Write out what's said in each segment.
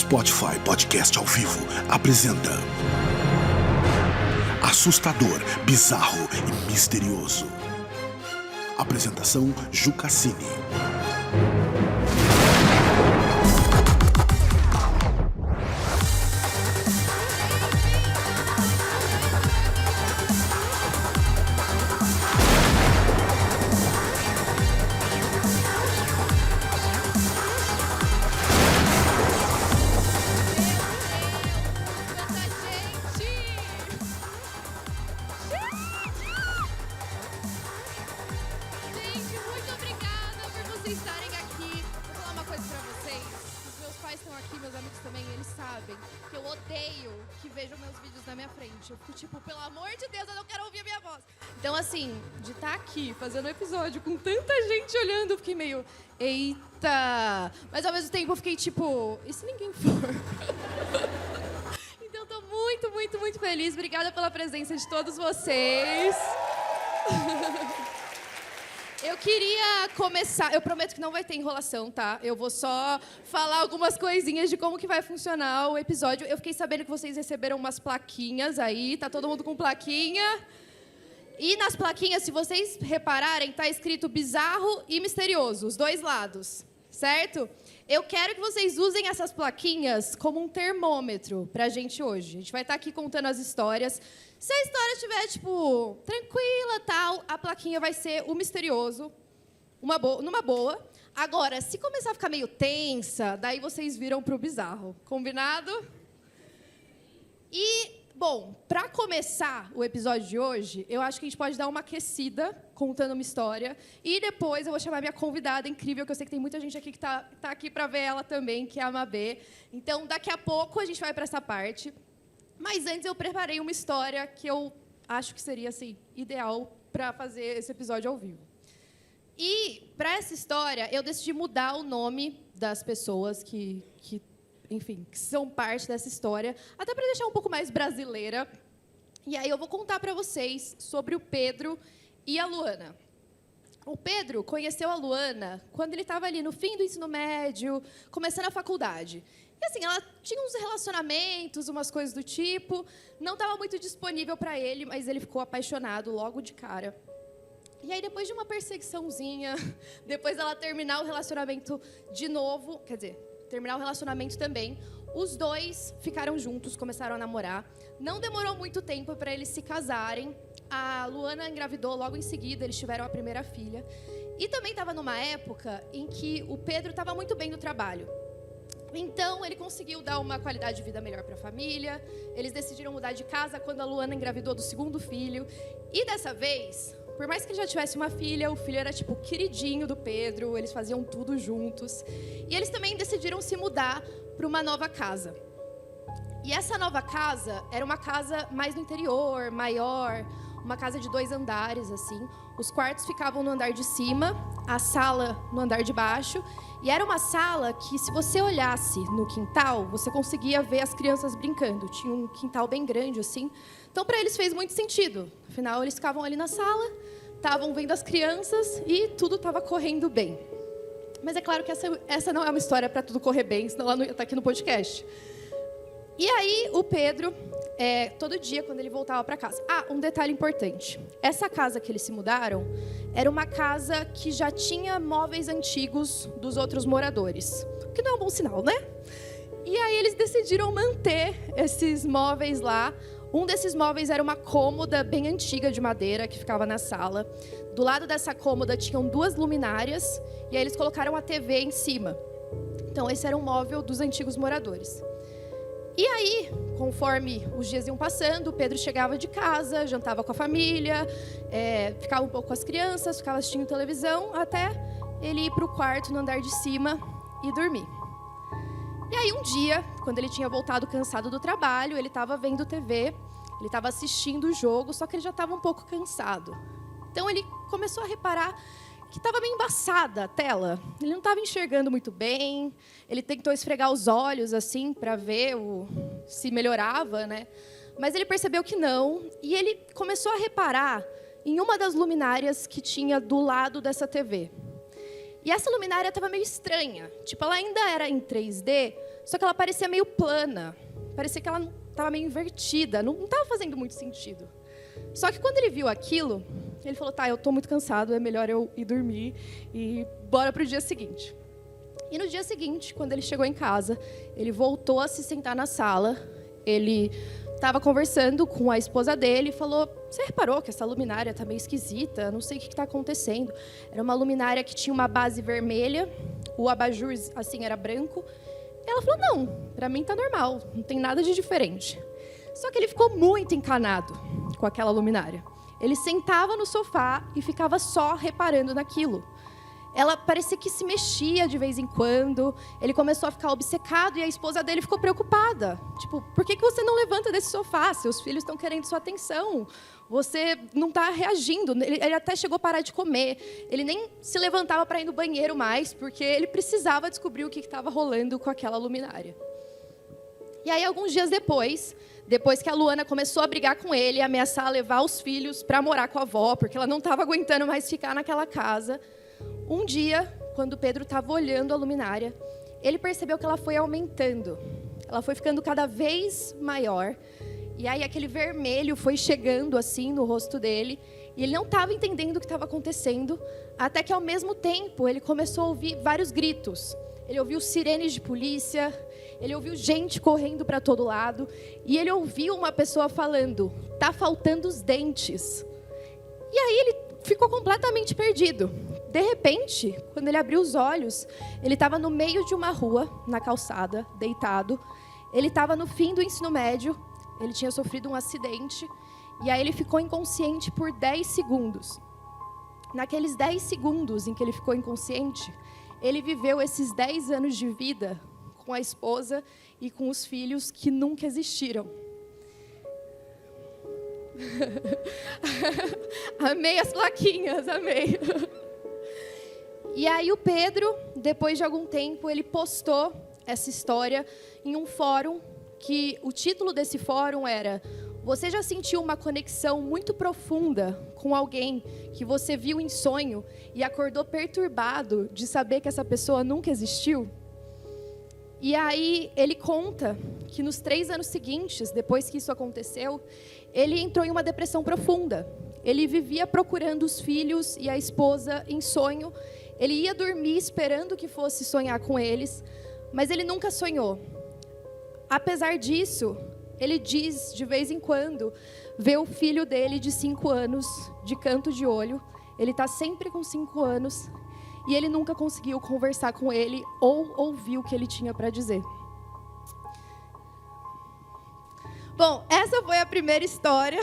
Spotify Podcast ao vivo apresenta Assustador, Bizarro e Misterioso. Apresentação Jucassini. Eu fico tipo, pelo amor de Deus, eu não quero ouvir a minha voz. Então, assim, de estar aqui fazendo um episódio com tanta gente olhando, eu fiquei meio, eita. Mas ao mesmo tempo eu fiquei tipo, e se ninguém for? Então, tô muito feliz. Obrigada pela presença de todos vocês. Eu queria começar, eu prometo que não vai ter enrolação, tá? Eu vou só falar algumas coisinhas de como que vai funcionar o episódio. Eu fiquei sabendo que vocês receberam umas plaquinhas aí, tá todo mundo com plaquinha. E nas plaquinhas, se vocês repararem, tá escrito bizarro e misterioso, os dois lados, certo? Eu quero que vocês usem essas plaquinhas como um termômetro pra gente hoje. A gente vai estar aqui contando as histórias. Se a história estiver, tipo, tranquila, tal, a plaquinha vai ser o misterioso, numa boa. Agora, se começar a ficar meio tensa, daí vocês viram pro bizarro. Combinado? E, bom, para começar o episódio de hoje, eu acho que a gente pode dar uma aquecida contando uma história. E depois eu vou chamar minha convidada incrível, que eu sei que tem muita gente aqui que tá aqui para ver ela também, que é a Mabê. Então, daqui a pouco a gente vai para essa parte. Mas antes eu preparei uma história que eu acho que seria assim, ideal para fazer esse episódio ao vivo. E, para essa história, eu decidi mudar o nome das pessoas que são parte dessa história, até para deixar um pouco mais brasileira. E aí eu vou contar para vocês sobre o Pedro e a Luana. O Pedro conheceu a Luana quando ele estava ali no fim do ensino médio, começando a faculdade. E assim, ela tinha uns relacionamentos, umas coisas do tipo, não estava muito disponível para ele, mas ele ficou apaixonado logo de cara. E aí, depois de uma perseguiçãozinha, depois dela terminar o relacionamento de novo, quer dizer, terminar o relacionamento também, os dois ficaram juntos, começaram a namorar. Não demorou muito tempo para eles se casarem. A Luana engravidou logo em seguida, eles tiveram a primeira filha. E também estava numa época em que o Pedro estava muito bem no trabalho. Então, ele conseguiu dar uma qualidade de vida melhor para a família. Eles decidiram mudar de casa quando a Luana engravidou do segundo filho. E dessa vez, por mais que ele já tivesse uma filha, o filho era tipo queridinho do Pedro, eles faziam tudo juntos. E eles também decidiram se mudar para uma nova casa. E essa nova casa era uma casa mais no interior, maior, uma casa de 2 andares, assim. Os quartos ficavam no andar de cima, a sala no andar de baixo. E era uma sala que, se você olhasse no quintal, você conseguia ver as crianças brincando. Tinha um quintal bem grande, assim. Então, para eles fez muito sentido. Afinal, eles ficavam ali na sala, estavam vendo as crianças e tudo estava correndo bem. Mas é claro que essa não é uma história para tudo correr bem, senão ela não ia estar aqui no podcast. E aí, o Pedro, todo dia, quando ele voltava para casa... Ah, um detalhe importante. Essa casa que eles se mudaram era uma casa que já tinha móveis antigos dos outros moradores. O que não é um bom sinal, né? E aí, eles decidiram manter esses móveis lá. Um desses móveis era uma cômoda bem antiga de madeira que ficava na sala. Do lado dessa cômoda tinham 2 luminárias e aí eles colocaram a TV em cima. Então, esse era um móvel dos antigos moradores. E aí, conforme os dias iam passando, o Pedro chegava de casa, jantava com a família, ficava um pouco com as crianças, ficava assistindo televisão, até ele ir para o quarto no andar de cima e dormir. E aí, um dia, quando ele tinha voltado cansado do trabalho, ele estava vendo TV, ele estava assistindo o jogo, só que ele já estava um pouco cansado. Então, ele começou a reparar que estava meio embaçada a tela. Ele não estava enxergando muito bem. Ele tentou esfregar os olhos, assim, para ver se melhorava, né? Mas ele percebeu que não. E ele começou a reparar em uma das luminárias que tinha do lado dessa TV. E essa luminária estava meio estranha. Tipo, ela ainda era em 3D, só que ela parecia meio plana. Parecia que ela estava meio invertida, não estava fazendo muito sentido. Só que quando ele viu aquilo, ele falou, tá, eu estou muito cansado, é melhor eu ir dormir e bora para o dia seguinte. E no dia seguinte, quando ele chegou em casa, ele voltou a se sentar na sala, ele estava conversando com a esposa dele e falou, você reparou que essa luminária está meio esquisita, não sei o que está acontecendo. Era uma luminária que tinha uma base vermelha, o abajur assim era branco. E ela falou, não, para mim está normal, não tem nada de diferente. Só que ele ficou muito encanado com aquela luminária. Ele sentava no sofá e ficava só reparando naquilo. Ela parecia que se mexia de vez em quando. Ele começou a ficar obcecado e a esposa dele ficou preocupada. Tipo, por que você não levanta desse sofá? Seus filhos estão querendo sua atenção. Você não está reagindo. Ele até chegou a parar de comer. Ele nem se levantava para ir no banheiro mais, porque ele precisava descobrir o que estava rolando com aquela luminária. E aí, alguns dias depois que a Luana começou a brigar com ele e ameaçar levar os filhos para morar com a avó, porque ela não estava aguentando mais ficar naquela casa, um dia, quando Pedro estava olhando a luminária, ele percebeu que ela foi aumentando. Ela foi ficando cada vez maior. E aí aquele vermelho foi chegando assim no rosto dele. E ele não estava entendendo o que estava acontecendo. Até que ao mesmo tempo ele começou a ouvir vários gritos. Ele ouviu sirenes de polícia. Ele ouviu gente correndo para todo lado. E ele ouviu uma pessoa falando, tá faltando os dentes. E aí ele ficou completamente perdido. De repente, quando ele abriu os olhos, ele estava no meio de uma rua, na calçada, deitado. Ele estava no fim do ensino médio, ele tinha sofrido um acidente, e aí ele ficou inconsciente por 10 segundos. Naqueles 10 segundos em que ele ficou inconsciente, ele viveu esses 10 anos de vida com a esposa e com os filhos que nunca existiram. Amei as plaquinhas, amei. E aí o Pedro, depois de algum tempo, ele postou essa história em um fórum, que o título desse fórum era Você já sentiu uma conexão muito profunda com alguém que você viu em sonho e acordou perturbado de saber que essa pessoa nunca existiu? E aí ele conta que nos 3 anos seguintes, depois que isso aconteceu, ele entrou em uma depressão profunda. Ele vivia procurando os filhos e a esposa em sonho. Ele ia dormir esperando que fosse sonhar com eles, mas ele nunca sonhou. Apesar disso, ele diz, de vez em quando, vê o filho dele de 5 anos, de canto de olho. Ele está sempre com 5 anos e ele nunca conseguiu conversar com ele ou ouvir o que ele tinha para dizer. Bom, essa foi a primeira história.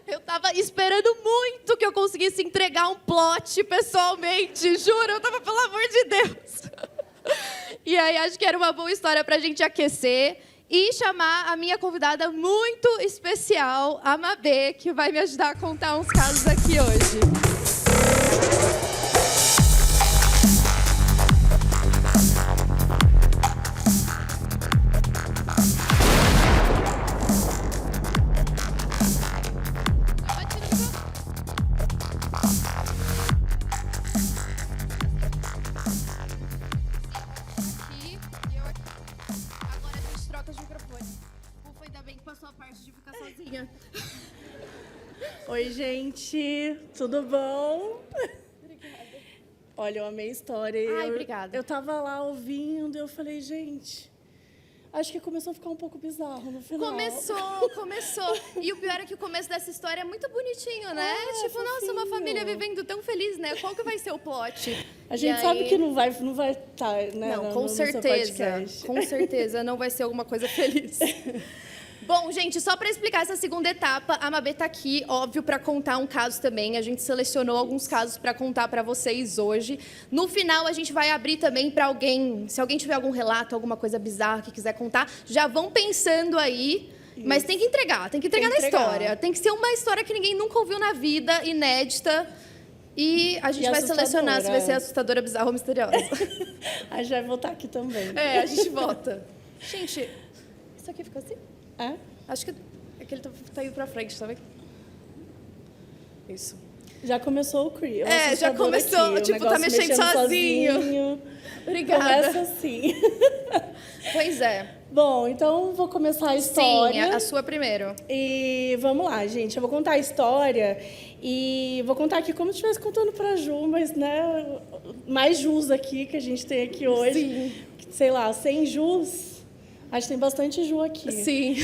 Eu estava esperando muito que eu conseguisse entregar um plot pessoalmente, juro, eu estava, pelo amor de Deus. E aí acho que era uma boa história para a gente aquecer e chamar a minha convidada muito especial, a Mabê, que vai me ajudar a contar uns casos aqui hoje. Oi, gente, tudo bom? Obrigada. Olha, eu amei a história. Ai, obrigada. Eu tava lá ouvindo e eu falei, gente, acho que começou a ficar um pouco bizarro no final. Começou. E o pior é que o começo dessa história é muito bonitinho, né? Tipo, fofinho. Nossa, uma família vivendo tão feliz, né? Qual que vai ser o plot? A gente sabe que não vai estar, né? Não, no com seu certeza. podcast. Com certeza não vai ser alguma coisa feliz. Bom, gente, só para explicar essa segunda etapa, a Mabê está aqui, óbvio, para contar um caso também. A gente selecionou alguns casos para contar para vocês hoje. No final, a gente vai abrir também para alguém, se alguém tiver algum relato, alguma coisa bizarra que quiser contar, já vão pensando aí. Isso. Mas tem que entregar na história. Tem que ser uma história que ninguém nunca ouviu na vida, inédita. E a gente vai selecionar se vai ser assustadora, bizarra ou misteriosa. A gente vai voltar aqui também. É, a gente volta. Gente, isso aqui ficou assim? É? Acho que ele tá indo pra frente, tá vendo? Isso. Já começou o Cree. Já começou, aqui, tá mexendo sozinho. Obrigada. Começa assim. Pois é. Bom, então vou começar a história. Sim, a sua primeiro. E vamos lá, gente. Eu vou contar a história e vou contar aqui como se estivesse contando para Ju, mas, né, mais Jus aqui que a gente tem aqui hoje. Sim. Sei lá, 100 Jus. Acho que tem bastante Ju aqui. Sim.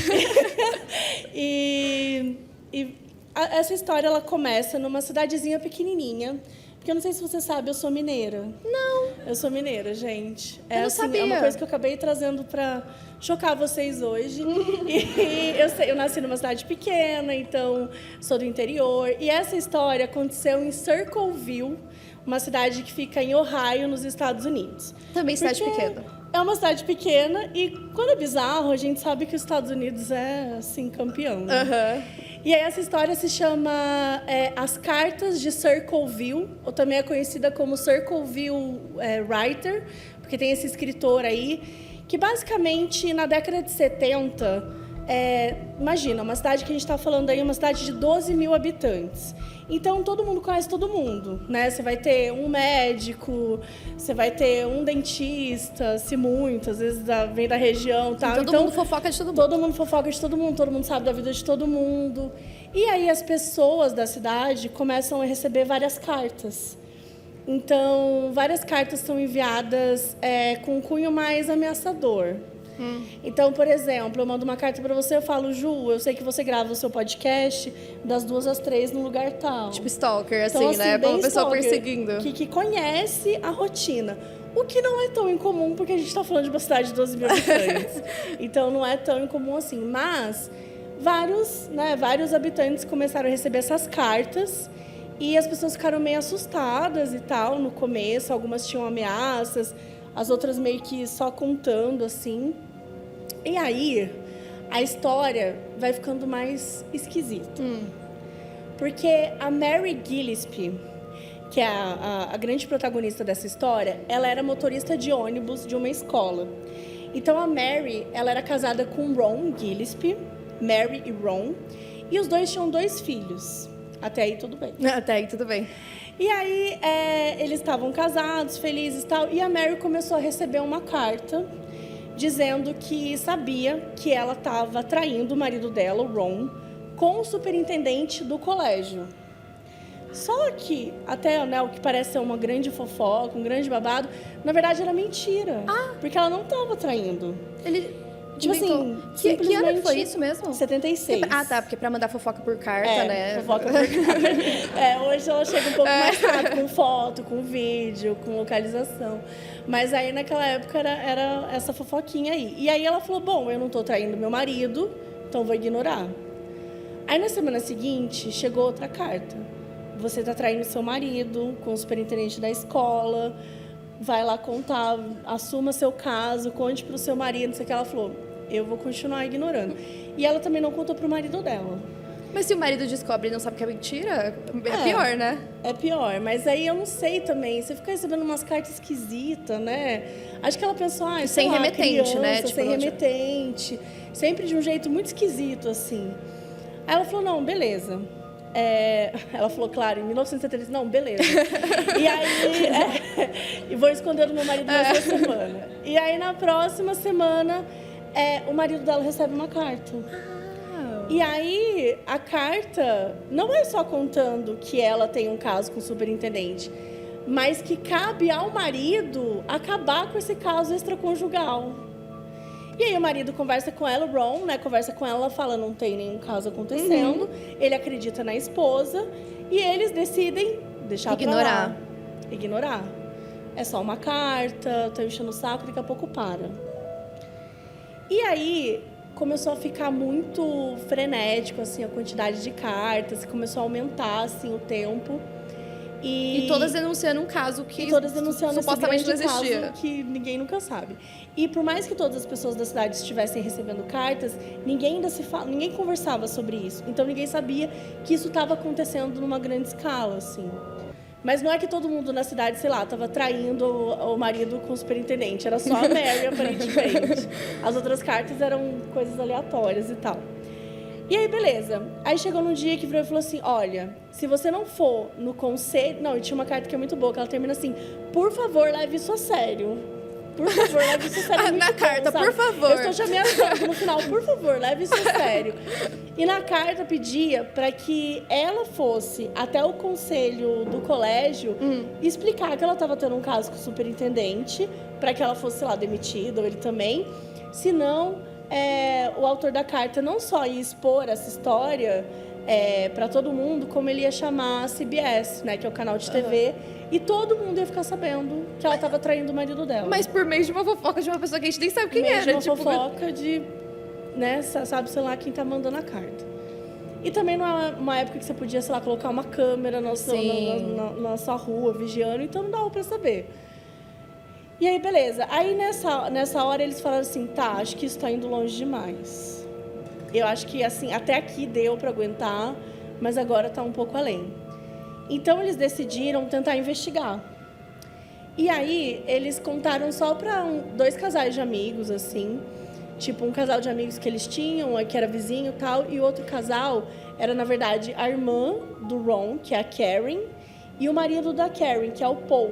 Essa história, ela começa numa cidadezinha pequenininha. Porque eu não sei se você sabe, eu sou mineira. Não. Eu sou mineira, gente. Eu não sabia. É uma coisa que eu acabei trazendo para chocar vocês hoje. E eu nasci numa cidade pequena, então sou do interior. E essa história aconteceu em Circleville, uma cidade que fica em Ohio, nos Estados Unidos. Também cidade pequena. É uma cidade pequena e quando é bizarro, a gente sabe que os Estados Unidos é, assim, campeão. Né? Uhum. E aí essa história se chama As Cartas de Circleville, ou também é conhecida como Circleville Writer, porque tem esse escritor aí, que basicamente na década de 70, imagina, uma cidade que a gente está falando aí, uma cidade de 12 mil habitantes. Então, todo mundo conhece todo mundo, né? Você vai ter um médico, você vai ter um dentista, se muito, às vezes vem da região, tá? Todo mundo fofoca de todo mundo. Todo mundo fofoca de todo mundo sabe da vida de todo mundo. E aí as pessoas da cidade começam a receber várias cartas. Então, várias cartas são enviadas com um cunho mais ameaçador. Então, por exemplo, eu mando uma carta para você, eu falo, Ju, eu sei que você grava o seu podcast das 2 às 3 no lugar tal. Tipo stalker, assim, então, né? Bem Uma pessoa stalker, perseguindo. Que conhece a rotina. O que não é tão incomum, porque a gente está falando de uma cidade de 12 mil habitantes. Então, não é tão incomum assim. Mas vários habitantes começaram a receber essas cartas e as pessoas ficaram meio assustadas e tal no começo. Algumas tinham ameaças, as outras meio que só contando, assim. E aí, a história vai ficando mais esquisita. Porque a Mary Gillespie, que é a grande protagonista dessa história, ela era motorista de ônibus de uma escola. Então, a Mary, ela era casada com Ron Gillespie, Mary e Ron, e os dois tinham 2 filhos. Até aí, tudo bem. Até aí, tudo bem. E aí, eles estavam casados, felizes e tal, e a Mary começou a receber uma carta dizendo que sabia que ela estava traindo o marido dela, o Ron, com o superintendente do colégio. Só que, até o que parece ser uma grande fofoca, um grande babado, na verdade era mentira. Porque ela não estava traindo. Ele... Tipo assim, que ano que foi isso mesmo? 76. Ah, tá, porque pra mandar fofoca por carta, né? Fofoca por carta. Hoje ela chega um pouco mais rápido, com foto, com vídeo, com localização. Mas aí, naquela época, era essa fofoquinha aí. E aí ela falou, bom, eu não tô traindo meu marido, então vou ignorar. Aí, na semana seguinte, chegou outra carta. Você tá traindo seu marido com o superintendente da escola, vai lá contar, assuma seu caso, conte pro seu marido, não sei o que. Ela falou, eu vou continuar ignorando. E ela também não contou pro marido dela. Mas se o marido descobre e não sabe que é mentira, é pior, né? É pior, mas aí eu não sei também. Você fica recebendo umas cartas esquisitas, né? Acho que ela pensou, sem remetente, criança, né? Tipo, sem remetente. Sempre de um jeito muito esquisito, assim. Aí ela falou, não, beleza. Ela falou, claro, em 1973, não, beleza. E aí, e vou esconder do meu marido nessa semana. E aí, na próxima semana, o marido dela recebe uma carta. E aí, a carta não é só contando que ela tem um caso com o superintendente, mas que cabe ao marido acabar com esse caso extraconjugal. E aí o marido conversa com ela, o Ron, né? Conversa com ela, fala, não tem nenhum caso acontecendo. Ele acredita na esposa e eles decidem deixar pra lá. Ignorar. É só uma carta, tô enchendo o saco, daqui a pouco para. E aí começou a ficar muito frenético, assim, a quantidade de cartas, começou a aumentar, assim, o tempo. E todas denunciando um caso que todas denunciando supostamente não existia. Caso que ninguém nunca sabe. E por mais que todas as pessoas da cidade estivessem recebendo cartas, ninguém conversava sobre isso. Então ninguém sabia que isso estava acontecendo numa grande escala, assim. Mas não é que todo mundo na cidade, sei lá, estava traindo o marido com o superintendente. Era só a Mary, aparentemente. As outras cartas eram coisas aleatórias e tal. E aí, beleza. Aí chegou num dia que virou e falou assim, olha, se você não for no conselho... Não, e tinha uma carta que é muito boa, que ela termina assim, por favor, leve isso a sério. Por favor, leve isso a sério. É muito na bom, carta, sabe? por favor. Eu estou te ameaçando no final, por favor, leve isso a sério. E na carta pedia para que ela fosse até o conselho do colégio explicar que ela estava tendo um caso com o superintendente, para que ela fosse, sei lá, demitida, ou ele também. Senão... o autor da carta não só ia expor essa história para todo mundo, como ele ia chamar a CBS, né, que é o canal de TV, e todo mundo ia ficar sabendo que ela estava traindo o marido dela. Mas por meio de uma fofoca de uma pessoa que a gente nem sabe quem Meio era. de uma fofoca de, né, sabe, sei lá, quem tá mandando a carta. E também não é uma época que você podia, sei lá, colocar uma câmera na sua rua, vigiando, então não dava para saber. E aí, beleza. Aí, nessa hora, eles falaram assim, tá, acho que isso tá indo longe demais. Eu acho que, assim, até aqui deu para aguentar, mas agora tá um pouco além. Então, eles decidiram tentar investigar. E aí, eles contaram só para 2 casais de amigos, assim. Tipo, um casal de amigos que eles tinham, que era vizinho e tal, e o outro casal era, na verdade, a irmã do Ron, que é a Karen, e o marido da Karen, que é o Paul.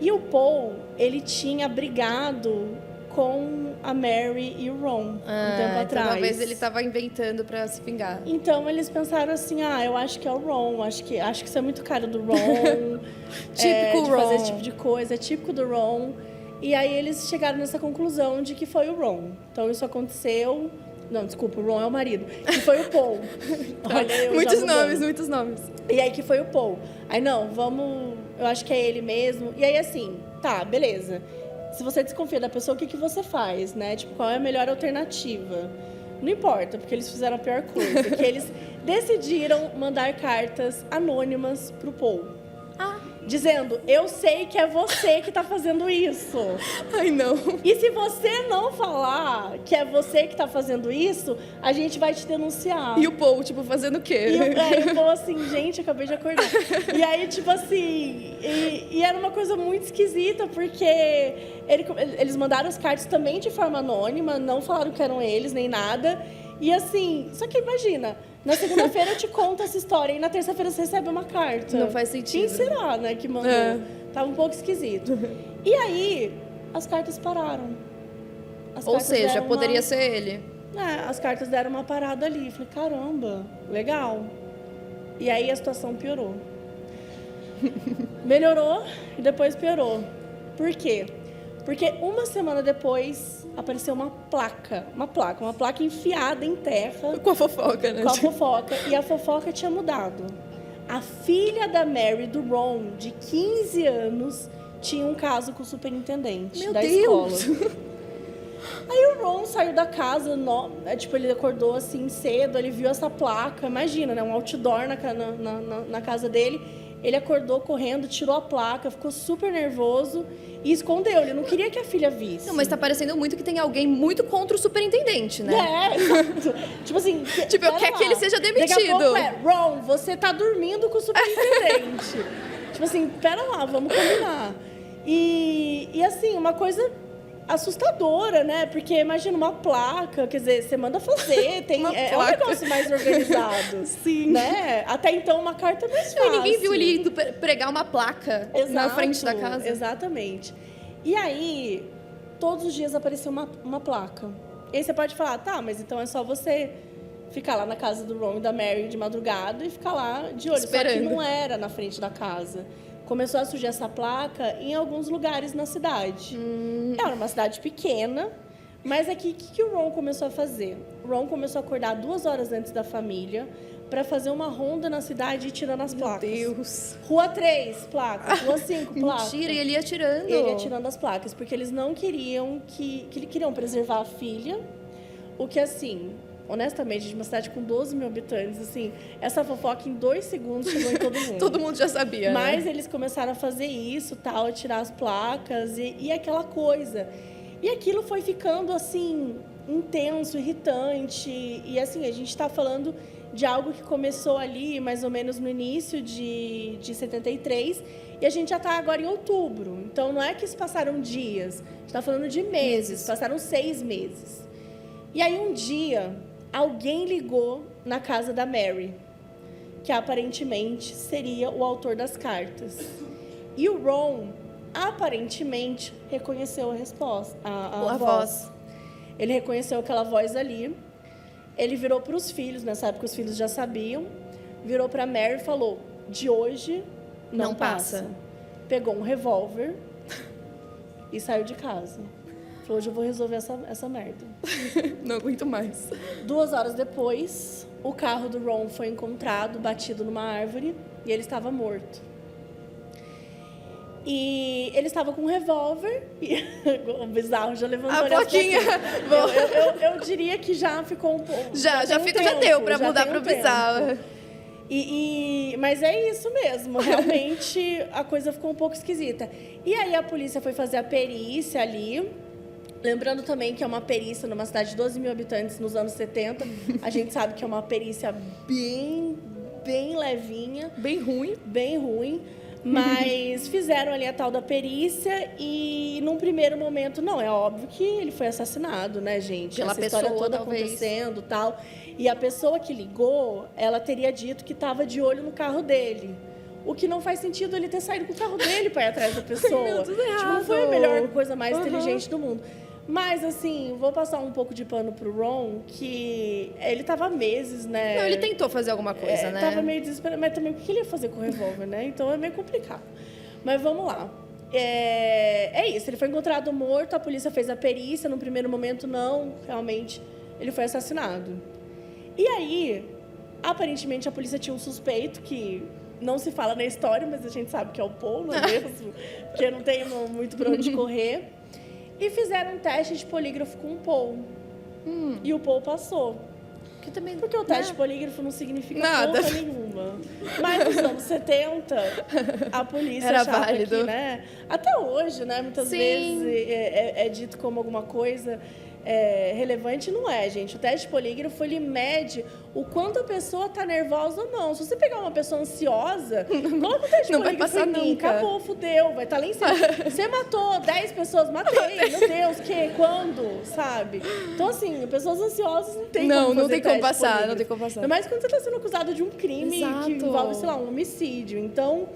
E o Paul, ele tinha brigado com a Mary e o Ron um tempo atrás. Talvez ele estava inventando para se vingar. Então, eles pensaram assim, eu acho que é o Ron, acho que isso é muito cara do Ron. Típico de Ron. fazer esse tipo de coisa, é típico do Ron. E aí, eles chegaram nessa conclusão de que foi o Ron. Então, isso aconteceu... Não, desculpa, o Ron é o marido. Que foi o Paul. Olha, eu Muitos nomes. E aí, que foi o Paul. Aí, não, vamos... Eu acho que é ele mesmo. E aí, assim, tá, beleza. Se você desconfia da pessoa, o que você faz, né? Tipo, qual é a melhor alternativa? Não importa, porque eles fizeram a pior coisa. Que eles decidiram mandar cartas anônimas pro Paul. Dizendo, eu sei que é você que tá fazendo isso. Ai, não. E se você não falar que é você que tá fazendo isso, a gente vai te denunciar. E o Paul, tipo, fazendo o quê? E o Paul assim, gente, acabei de acordar. E aí, tipo assim, e era uma coisa muito esquisita, porque eles mandaram as cartas também de forma anônima, não falaram que eram eles, nem nada. E assim, só que imagina... Na segunda-feira eu te conto essa história e na terça-feira você recebe uma carta. Não faz sentido. Quem será, né, que mandou? Tava um pouco esquisito. E aí, as cartas pararam. Ou seja, poderia ser ele. As cartas deram uma parada ali. Falei, caramba, legal. E aí a situação piorou. Melhorou e depois piorou. Por quê? Porque uma semana depois apareceu uma placa enfiada em terra. Com a fofoca, né? Com a fofoca. E a fofoca tinha mudado. A filha da Mary, do Ron, de 15 anos, tinha um caso com o superintendente da escola. Aí o Ron saiu da casa, tipo, ele acordou assim cedo, ele viu essa placa, imagina, né? Um outdoor na casa dele. Ele acordou correndo, tirou a placa, ficou super nervoso e escondeu. Ele não queria que a filha visse. Não, mas tá parecendo muito que tem alguém muito contra o superintendente, né? Exato. Tipo assim... Tipo, eu quero que ele seja demitido. Daqui a pouco Ron, você tá dormindo com o superintendente. Tipo assim, pera lá, vamos combinar. E assim, uma coisa assustadora, né? Porque imagina uma placa, quer dizer, você manda fazer, é um negócio mais organizado. Sim. Né? Até então, uma carta é mais fácil. E ninguém viu ele indo pregar uma placa na frente da casa. Exatamente. E aí, todos os dias aparecia uma placa. E aí você pode falar, tá, mas então é só você ficar lá na casa do Ron e da Mary de madrugada e ficar lá de olho. Esperando. Só que não era na frente da casa. Começou a surgir essa placa em alguns lugares na cidade. Era uma cidade pequena, mas aqui, o que o Ron começou a fazer? O Ron começou a acordar 2 horas antes da família para fazer uma ronda na cidade e tirando as placas. Meu Deus. Rua 3, placa. Rua 5, placa. Mentira, e ele ia tirando. Ele ia tirando as placas, porque eles não queriam que queriam preservar a filha. O que, assim... Honestamente, de uma cidade com 12 mil habitantes, assim, essa fofoca em 2 segundos chegou em todo mundo. Todo mundo já sabia, Mas né? eles começaram a fazer isso, tal, a tirar as placas e aquela coisa. E aquilo foi ficando, assim, intenso, irritante. E, assim, a gente está falando de algo que começou ali, mais ou menos no início de 73, e a gente já está agora em outubro. Então, não é que se passaram dias, a gente está falando de meses, passaram 6 meses. E aí, um dia... alguém ligou na casa da Mary, que aparentemente seria o autor das cartas. E o Ron, aparentemente, reconheceu a resposta, a voz. Ele reconheceu aquela voz ali. Ele virou para os filhos, nessa época os filhos já sabiam, virou para Mary e falou, de hoje não passa. Pegou um revólver e saiu de casa. Falou, hoje eu vou resolver essa merda. Não aguento mais. 2 horas depois, o carro do Ron foi encontrado, batido numa árvore, e ele estava morto. E ele estava com um revólver, e o bizarro já levantou A plaquinha. Eu diria que já ficou um pouco... Já deu pra mudar pro bizarro. Mas é isso mesmo, realmente a coisa ficou um pouco esquisita. E aí a polícia foi fazer a perícia ali. Lembrando também que é uma perícia numa cidade de 12 mil habitantes nos anos 70. A gente sabe que é uma perícia bem levinha. Bem ruim. Mas fizeram ali a tal da perícia e, num primeiro momento, não, é óbvio que ele foi assassinado, né, gente? Pela Essa história pessoa, toda talvez. acontecendo e tal. E a pessoa que ligou, ela teria dito que estava de olho no carro dele. O que não faz sentido ele ter saído com o carro dele para ir atrás da pessoa. Meu, tudo errado. Tipo, não foi a melhor coisa mais inteligente do mundo. Mas, assim, vou passar um pouco de pano pro Ron, que ele tava há meses, né? Não, ele tentou fazer alguma coisa, né? Tava meio desesperado, mas também o que ele ia fazer com o revólver, né? Então é meio complicado. Mas vamos lá. É isso, ele foi encontrado morto, a polícia fez a perícia, no primeiro momento não, realmente, ele foi assassinado. E aí, aparentemente, a polícia tinha um suspeito que não se fala na história, mas a gente sabe que é o Paul, não é mesmo? Porque não tem muito pra onde correr. E fizeram um teste de polígrafo com o Paul. E o Paul passou. Que também, Porque o teste de polígrafo não significa nada. porra nenhuma. Mas nos anos 70, a polícia Era achava válido. que, né? Até hoje, né? Muitas Sim. vezes é dito como alguma coisa relevante. Não é, gente. O teste de polígrafo, ele mede o quanto a pessoa tá nervosa ou não. Se você pegar uma pessoa ansiosa, coloca o teste de Não vai polígrafo passar em mim. nunca. Acabou, fudeu. Vai estar lá em cima. Você matou 10 pessoas, matei. Meu Deus, que? Quando? Sabe? Então, assim, pessoas ansiosas não tem como fazer tem como teste de passar, não polígrafo. tem como passar. Ainda mais quando você está sendo acusado de um crime Exato. que envolve, sei lá, um homicídio. Então,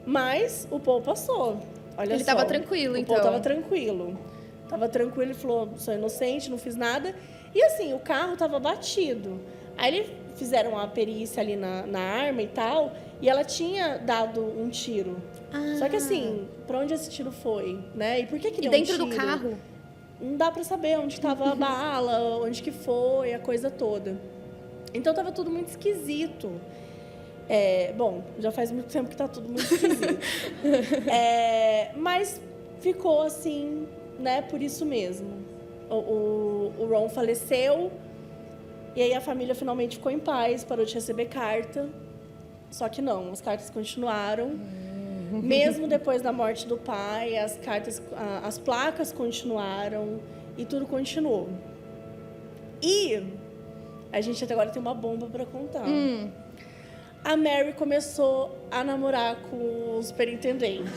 mas o Paul passou. Olha Ele só. tava tranquilo, O Paul então. tava tranquilo. Tava tranquilo, ele falou, sou inocente, não fiz nada. E assim, o carro tava batido. Aí eles fizeram a perícia ali na arma e tal, e ela tinha dado um tiro. Só que assim, pra onde esse tiro foi, né? E por que E deu dentro um do tiro? carro? Não dá pra saber onde estava a bala, onde que foi, a coisa toda. Então tava tudo muito esquisito. Bom, já faz muito tempo que tá tudo muito esquisito. Mas ficou assim, né, por isso mesmo. O Ron faleceu, e aí a família finalmente ficou em paz, parou de receber carta. Só que não, as cartas continuaram. Mesmo depois da morte do pai, as placas continuaram e tudo continuou. E a gente até agora tem uma bomba para contar. A Mary começou a namorar com o superintendente.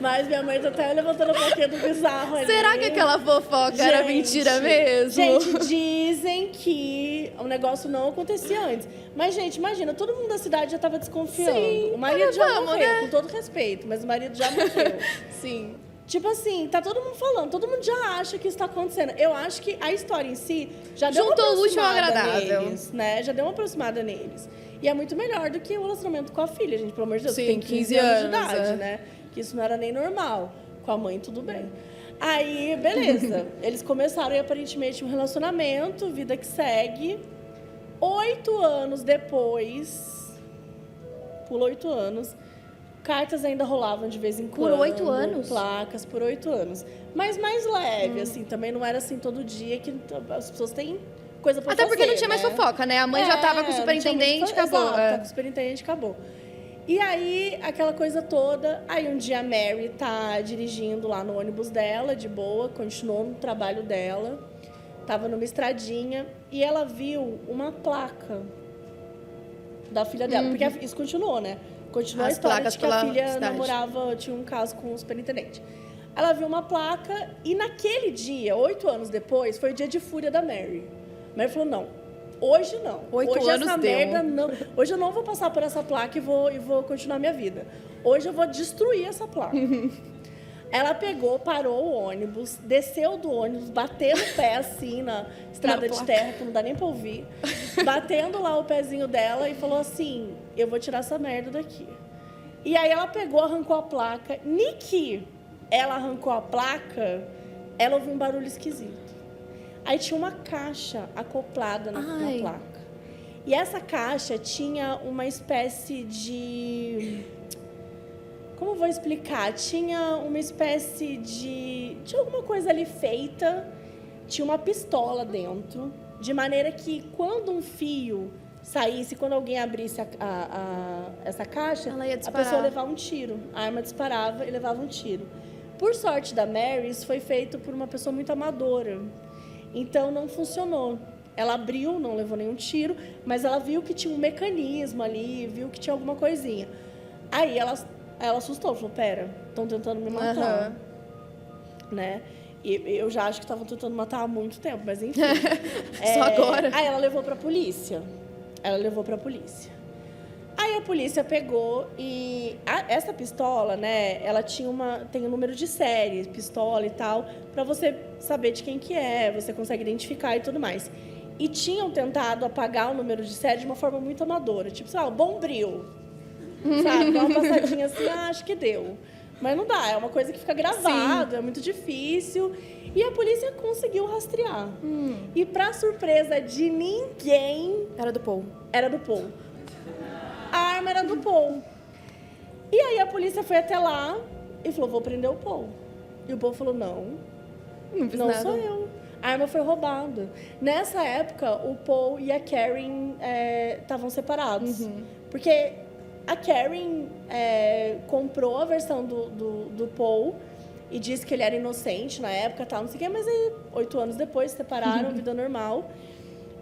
Mas minha mãe tá até levantando a plaquinha do bizarro ali. Será que aquela fofoca era mentira mesmo? Gente, dizem que o negócio não acontecia antes. Mas, gente, imagina, todo mundo da cidade já tava desconfiando. Sim, o marido mas já vamos, morreu, né? com todo respeito, mas o marido já morreu. Sim. Tipo assim, tá todo mundo falando, todo mundo já acha que isso tá acontecendo. Eu acho que a história em si já deu uma Juntou o último ao aproximada agradável. neles, né? Já deu uma aproximada neles. E é muito melhor do que o relacionamento com a filha, gente, pelo amor de Deus. Sim, tem 15 de anos, idade, é. né? Que isso não era nem normal. Com a mãe, tudo bem. Aí, beleza. Eles começaram aí, aparentemente um relacionamento, vida que segue. 8 anos depois, pula 8 anos, cartas ainda rolavam de vez em quando. Por 8 anos? Placas, por 8 anos. Mas mais leve, assim, também não era assim todo dia que as pessoas têm coisa pra Até fazer, porque não tinha mais né? fofoca, né? A mãe já tava com o não tinha superintendente, muito- acabou. Exato, tá com o superintendente, acabou. E aí, aquela coisa toda, aí um dia a Mary tá dirigindo lá no ônibus dela, de boa, continuou no trabalho dela, tava numa estradinha, e ela viu uma placa da filha dela, porque isso continuou, né? Continuou a As história placas de que a pela filha cidade. namorava, tinha um caso com o superintendente. ela viu uma placa e naquele dia, 8 anos depois, foi o dia de fúria da Mary. A Mary falou, não, hoje não. 8 hoje anos essa deu. merda não. Hoje eu não vou passar por essa placa e vou continuar minha vida. Hoje eu vou destruir essa placa. Ela pegou, parou o ônibus, desceu do ônibus, batendo o pé assim na estrada de terra, que não dá nem pra ouvir, batendo lá o pezinho dela e falou assim, eu vou tirar essa merda daqui. E aí ela pegou, arrancou a placa. Niki, ela arrancou a placa, ela ouviu um barulho esquisito. Aí tinha uma caixa acoplada na placa. E essa caixa tinha uma espécie de... Como eu vou explicar? Tinha uma espécie de... Tinha alguma coisa ali feita, tinha uma pistola dentro, de maneira que quando um fio saísse, quando alguém abrisse essa caixa, ela ia a disparar. pessoa levava um tiro. A arma disparava e levava um tiro. Por sorte da Mary, isso foi feito por uma pessoa muito amadora. Então, não funcionou. Ela abriu, não levou nenhum tiro, mas ela viu que tinha um mecanismo ali, viu que tinha alguma coisinha. Aí ela assustou, falou, pera, estão tentando me matar. Né? E eu já acho que estavam tentando matar há muito tempo, mas enfim. Só agora? Aí ela levou pra polícia. Aí a polícia pegou e... essa pistola, né, ela tem um número de série, pistola e tal, pra você saber de quem que é, você consegue identificar e tudo mais. E tinham tentado apagar o número de série de uma forma muito amadora. Tipo, sei lá, Bombril. Sabe? Dá uma passadinha assim, acho que deu. Mas não dá, é uma coisa que fica gravado, é muito difícil. E a polícia conseguiu rastrear. E pra surpresa de ninguém... Era do Paul. Era do Paul. A arma era do Paul. E aí a polícia foi até lá e falou, vou prender o Paul. E o Paul falou, não sou eu. A arma foi roubada. Nessa época, o Paul e a Karen estavam separados. Porque a Karen comprou a versão do Paul e disse que ele era inocente na época, tal, não sei o quê, mas aí, 8 anos depois, se separaram, vida normal.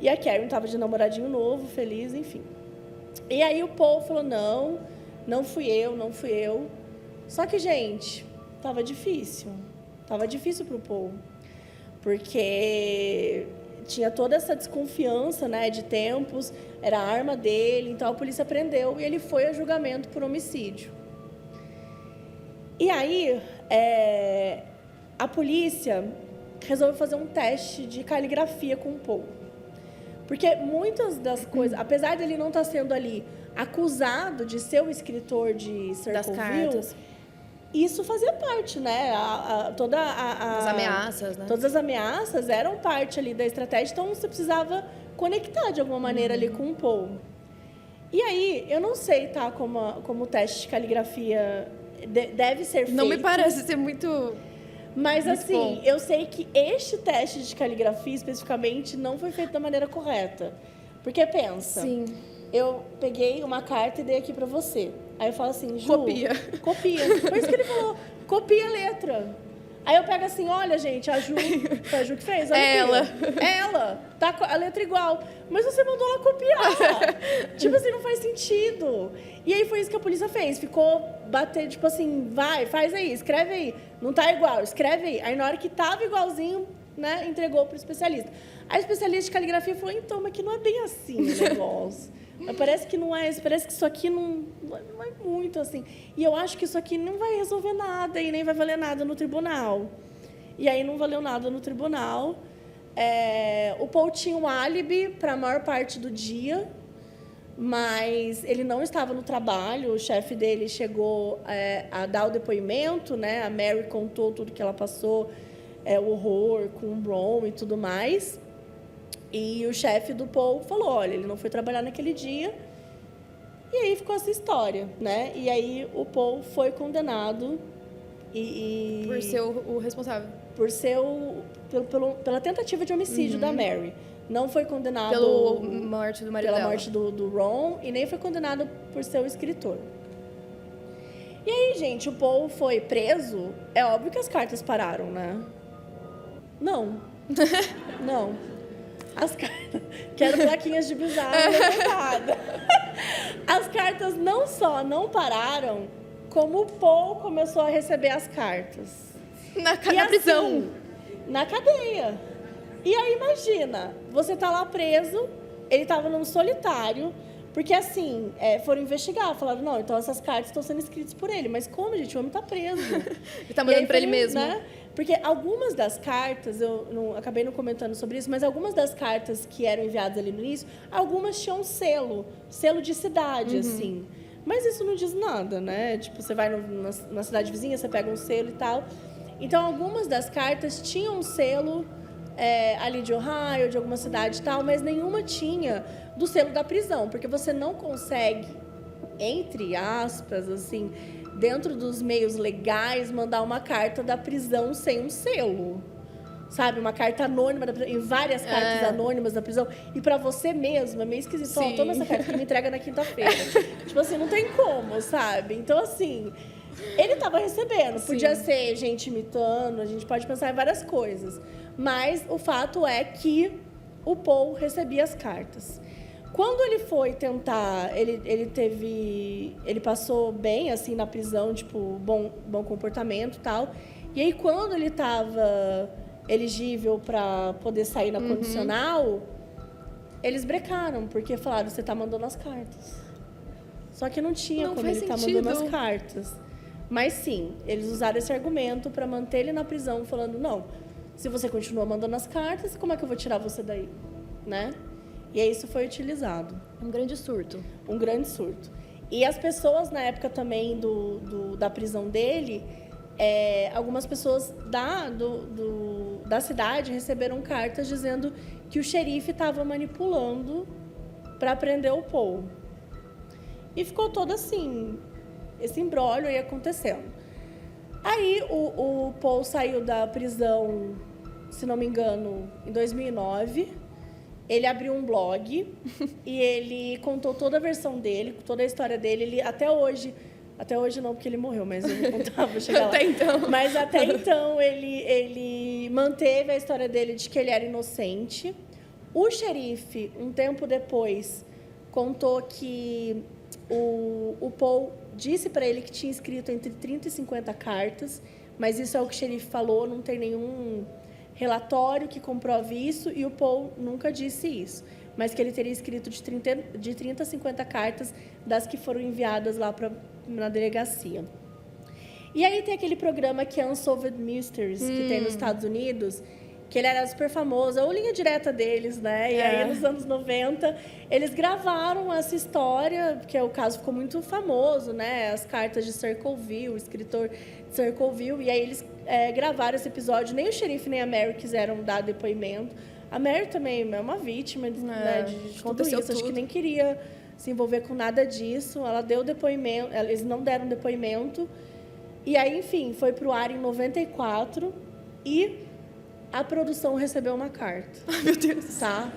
E a Karen estava de namoradinho novo, feliz, enfim. E aí o Paul falou, não fui eu. Só que, gente, tava difícil. Tava difícil pro Paul. Porque tinha toda essa desconfiança, né, de tempos, era a arma dele, então a polícia prendeu e ele foi a julgamento por homicídio. E aí, a polícia resolveu fazer um teste de caligrafia com o Paul. Porque muitas das coisas, apesar dele não estar sendo ali acusado de ser o escritor de Circleville, isso fazia parte, né? As ameaças, né? Todas as ameaças eram parte ali da estratégia, então você precisava conectar de alguma maneira ali com o Paul. E aí, eu não sei, tá, como o teste de caligrafia deve ser feito. Não me parece ser muito... Mas, muito assim, bom. eu sei que este teste de caligrafia, especificamente, não foi feito da maneira correta. Porque, pensa... Sim. Eu peguei uma carta e dei aqui pra você. Aí eu falo assim, Ju... Copia. Foi isso que ele falou. Copia a letra. Aí eu pego assim, olha, gente, a Ju... Foi a Ju que fez? Olha aqui. Ela. Tá com a letra igual. Mas você mandou ela copiar. Tipo assim, não faz sentido. E aí foi isso que a polícia fez. Ficou batendo, tipo assim, vai, faz aí, escreve aí. Não tá igual, escreve aí. Aí na hora que tava igualzinho, né, entregou pro especialista. A especialista de caligrafia falou, então, mas que não é bem assim o negócio. Mas parece que não é, parece que isso aqui não é muito assim. E eu acho que isso aqui não vai resolver nada e nem vai valer nada no tribunal. E aí não valeu nada no tribunal. O Paul tinha um álibi para a maior parte do dia, mas ele não estava no trabalho. O chefe dele chegou a dar o depoimento, né? A Mary contou tudo que ela passou, o horror com o Ron e tudo mais. E o chefe do Paul falou, olha, ele não foi trabalhar naquele dia. E aí ficou essa história, né? E aí o Paul foi condenado por ser o responsável. Por ser pela tentativa de homicídio da Mary. Não foi condenado... Pela morte do marido dela. Pela morte do Ron. E nem foi condenado por ser o escritor. E aí, gente, o Paul foi preso. É óbvio que as cartas pararam, né? Não. As cartas... Quero plaquinhas de bizarro levantada. As cartas não só não pararam, como o Paul começou a receber as cartas. Na E prisão. assim, na cadeia. E aí, imagina, você tá lá preso, ele tava num solitário, porque assim, foram investigar, falaram, não, então essas cartas estão sendo escritas por ele. Mas como, gente? O homem tá preso. Ele tá E mandando aí pra ele foi, mesmo. né? Porque algumas das cartas, acabei não comentando sobre isso, mas algumas das cartas que eram enviadas ali no início, algumas tinham selo de cidade, assim. Mas isso não diz nada, né? Tipo, você vai na cidade vizinha, você pega um selo e tal. Então, algumas das cartas tinham um selo ali de Ohio, de alguma cidade e tal, mas nenhuma tinha do selo da prisão, porque você não consegue, entre aspas, assim, dentro dos meios legais, mandar uma carta da prisão sem um selo. Sabe? Uma carta anônima da prisão, em várias cartas anônimas da prisão. E pra você mesmo, é meio esquisito. Ó, toma essa carta que me entrega na quinta-feira. Tipo assim, não tem como, sabe? Então, assim, ele tava recebendo. Podia ser gente imitando, a gente pode pensar em várias coisas. Mas o fato é que o Paul recebia as cartas. Quando ele foi tentar, ele passou bem, assim, na prisão, tipo, bom comportamento e tal. E aí, quando ele estava elegível para poder sair na condicional, eles brecaram, porque falaram, você tá mandando as cartas. Só que não tinha como ele tá mandando as cartas. Mas sim, eles usaram esse argumento para manter ele na prisão, falando, não, se você continua mandando as cartas, como é que eu vou tirar você daí, né? E aí isso foi utilizado. Um grande surto. Um grande surto. E as pessoas, na época também da prisão dele, algumas pessoas da cidade receberam cartas dizendo que o xerife estava manipulando para prender o Paul. E ficou todo assim, esse imbróglio aí acontecendo. Aí o Paul saiu da prisão, se não me engano, em 2009. Ele abriu um blog e ele contou toda a versão dele, toda a história dele. Ele, até hoje não, porque ele morreu, mas eu vou contar, vou chegar lá. Até então. Mas até então ele manteve a história dele de que ele era inocente. O xerife, um tempo depois, contou que o Paul disse para ele que tinha escrito entre 30 e 50 cartas, mas isso é o que o xerife falou, não tem nenhum relatório que comprove isso, e o Paul nunca disse isso, mas que ele teria escrito de 30 a 50 cartas das que foram enviadas lá na delegacia. E aí tem aquele programa que é Unsolved Mysteries, que tem nos Estados Unidos, que ele era super famoso, a linha direta deles, né? E aí, nos anos 90, eles gravaram essa história, porque o caso ficou muito famoso, né? As cartas de Circleville, o escritor de Circleville, e aí eles gravaram esse episódio. Nem o xerife nem a Mary quiseram dar depoimento. A Mary também é uma vítima de tudo isso. Acho que nem queria se envolver com nada disso. Ela deu depoimento, eles não deram depoimento. E aí, enfim, foi pro ar em 94 e a produção recebeu uma carta. Ai, meu Deus. Tá?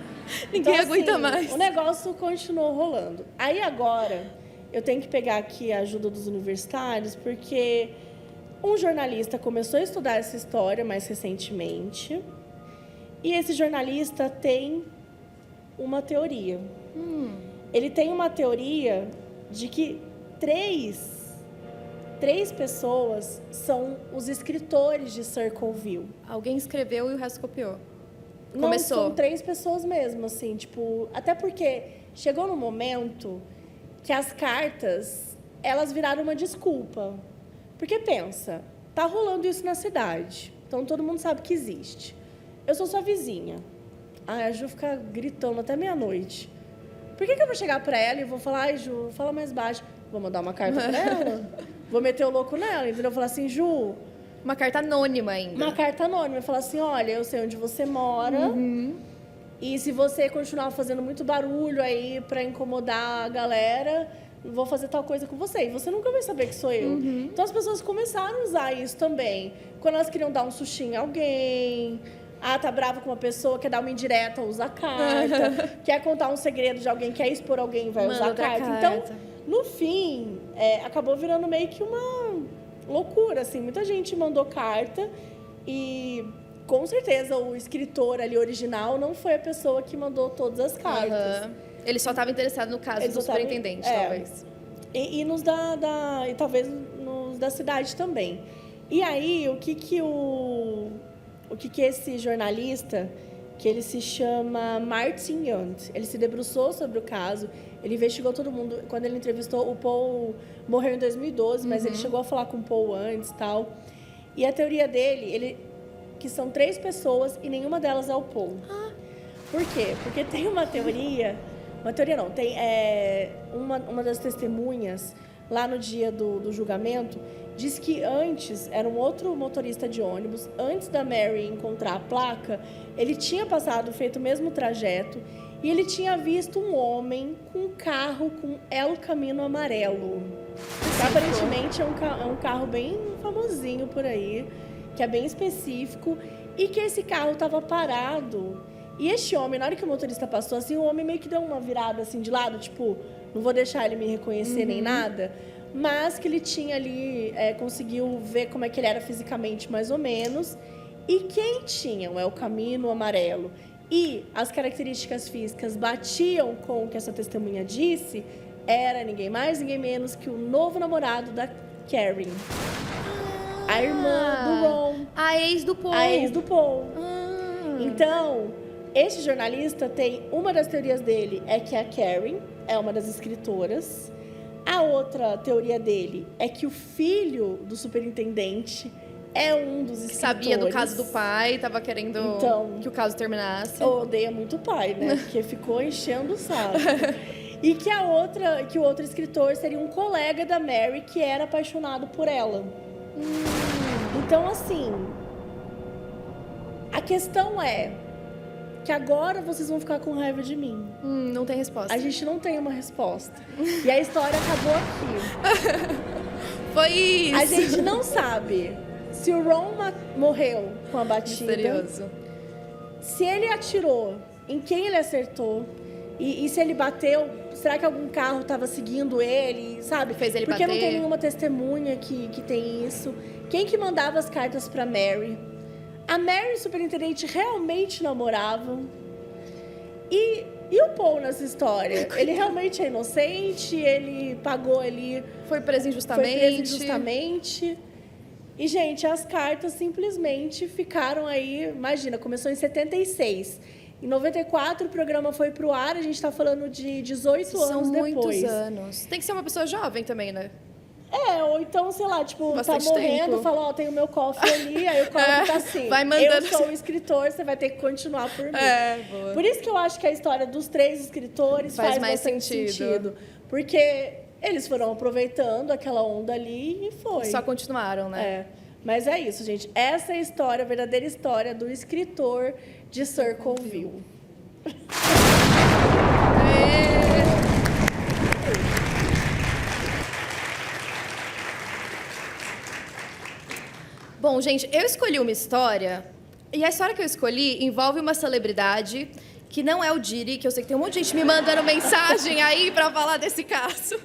Ninguém então, aguenta assim, mais. O negócio continuou rolando. Aí agora, eu tenho que pegar aqui a ajuda dos universitários, porque um jornalista começou a estudar essa história mais recentemente. E esse jornalista tem uma teoria. Ele tem uma teoria de que três pessoas são os escritores de Circleville. Alguém escreveu e o resto copiou. Não, Começou. são 3 pessoas mesmo, assim, tipo... Até porque chegou no momento que as cartas, elas viraram uma desculpa. Porque pensa, tá rolando isso na cidade, então todo mundo sabe que existe. Eu sou sua vizinha. A Ju fica gritando até meia-noite. Por que eu vou chegar pra ela e vou falar, ai, Ju, fala mais baixo. Vou mandar uma carta pra ela? Vou meter o louco nela, entendeu? Falar assim, Ju... Uma carta anônima ainda. Uma carta anônima. Falar assim, olha, eu sei onde você mora. E se você continuar fazendo muito barulho aí pra incomodar a galera, vou fazer tal coisa com você. E você nunca vai saber que sou eu. Então as pessoas começaram a usar isso também. Quando elas queriam dar um sustinho em alguém... tá brava com uma pessoa, quer dar uma indireta, usa a carta. Quer contar um segredo de alguém, quer expor alguém, vai usar a carta. Então, no fim, acabou virando meio que uma loucura, assim. Muita gente mandou carta e, com certeza, o escritor ali original não foi a pessoa que mandou todas as cartas. Ele só estava interessado no caso do superintendente, talvez. E talvez nos da cidade também. E aí, o que esse jornalista, que ele se chama Martin Yount, ele se debruçou sobre o caso, ele investigou todo mundo. Quando ele entrevistou, o Paul morreu em 2012, mas ele chegou a falar com o Paul antes e tal. E a teoria dele, que são 3 pessoas e nenhuma delas é o Paul. Por quê? Porque tem uma teoria não, tem uma das testemunhas, lá no dia do julgamento, diz que antes, era um outro motorista de ônibus, antes da Mary encontrar a placa, ele tinha feito o mesmo trajeto, e ele tinha visto um homem com um carro com El Camino amarelo. Aparentemente é um carro bem famosinho por aí, que é bem específico, e que esse carro estava parado. E este homem, na hora que o motorista passou, assim, o homem meio que deu uma virada assim de lado, tipo, não vou deixar ele me reconhecer nem nada, mas que ele tinha ali, conseguiu ver como é que ele era fisicamente, mais ou menos. E quem tinha o El Camino amarelo e as características físicas batiam com o que essa testemunha disse, era ninguém mais, ninguém menos que o novo namorado da Karen. A irmã do Ron. A ex do Paul. A ex do Paul. Então, este jornalista tem... Uma das teorias dele é que a Karen é uma das escritoras. A outra teoria dele é que o filho do superintendente é um dos escritores. Que sabia do caso do pai, estava querendo que o caso terminasse. Odeia muito o pai, né? Porque ficou enchendo o saco. E que o outro escritor seria um colega da Mary que era apaixonado por ela. Então, assim, a questão é que agora vocês vão ficar com raiva de mim. Não tem resposta. A gente não tem uma resposta. E a história acabou aqui. Foi isso. A gente não sabe se o Ron morreu com a batida. Misterioso. Se ele atirou, em quem ele acertou. E se ele bateu, será que algum carro estava seguindo ele, sabe? Fez ele Porque bater. não tem nenhuma testemunha que tem isso. Quem que mandava as cartas para Mary? A Mary e o superintendente realmente namoravam. E o Paul nessa história? Ele realmente é inocente? Ele pagou ali... Foi preso injustamente. E, gente, as cartas simplesmente ficaram aí... Imagina, começou em 76. Em 94, o programa foi pro ar. A gente está falando de 18 anos depois. São muitos anos. Tem que ser uma pessoa jovem também, né? Ou então, sei lá, tipo, Bastante tá morrendo, tempo. fala, tem o meu cofre ali, aí o cofre tá assim. Vai mandando... Eu sou o escritor, você vai ter que continuar por mim. Boa. Por isso que eu acho que a história dos 3 escritores faz mais bastante sentido. Porque eles foram aproveitando aquela onda ali e foi. Só continuaram, né? Mas é isso, gente. Essa é a história, a verdadeira história do escritor de Circleville. Bom, gente, eu escolhi uma história, e a história que eu escolhi envolve uma celebridade que não é o Diddy, que eu sei que tem um monte de gente me mandando mensagem aí pra falar desse caso.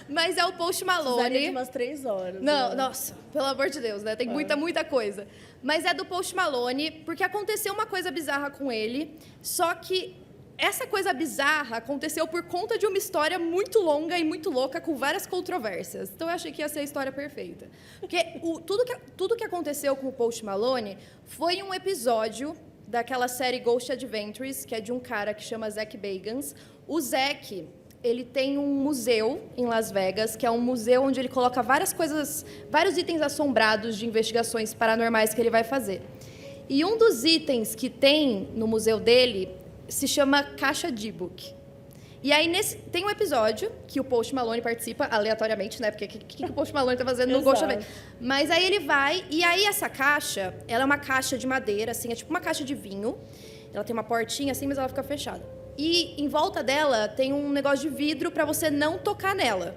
Mas é o Post Malone. Precisaria de umas 3 horas. Não, né? nossa, pelo amor de Deus, né? Tem muita coisa. Mas é do Post Malone, porque aconteceu uma coisa bizarra com ele, só que essa coisa bizarra aconteceu por conta de uma história muito longa e muito louca, com várias controvérsias. Então, eu achei que ia ser a história perfeita. Porque tudo que aconteceu com o Post Malone foi um episódio daquela série Ghost Adventures, que é de um cara que chama Zach Bagans. O Zach, ele tem um museu em Las Vegas, que é um museu onde ele coloca vários itens assombrados de investigações paranormais que ele vai fazer. E um dos itens que tem no museu dele se chama Caixa D-Book. E aí, tem um episódio que o Post Malone participa, aleatoriamente, né? Porque o que o Post Malone tá fazendo no Ghost Adventures? Mas aí ele vai, e aí essa caixa, ela é uma caixa de madeira, assim, é tipo uma caixa de vinho. Ela tem uma portinha assim, mas ela fica fechada. E em volta dela tem um negócio de vidro para você não tocar nela.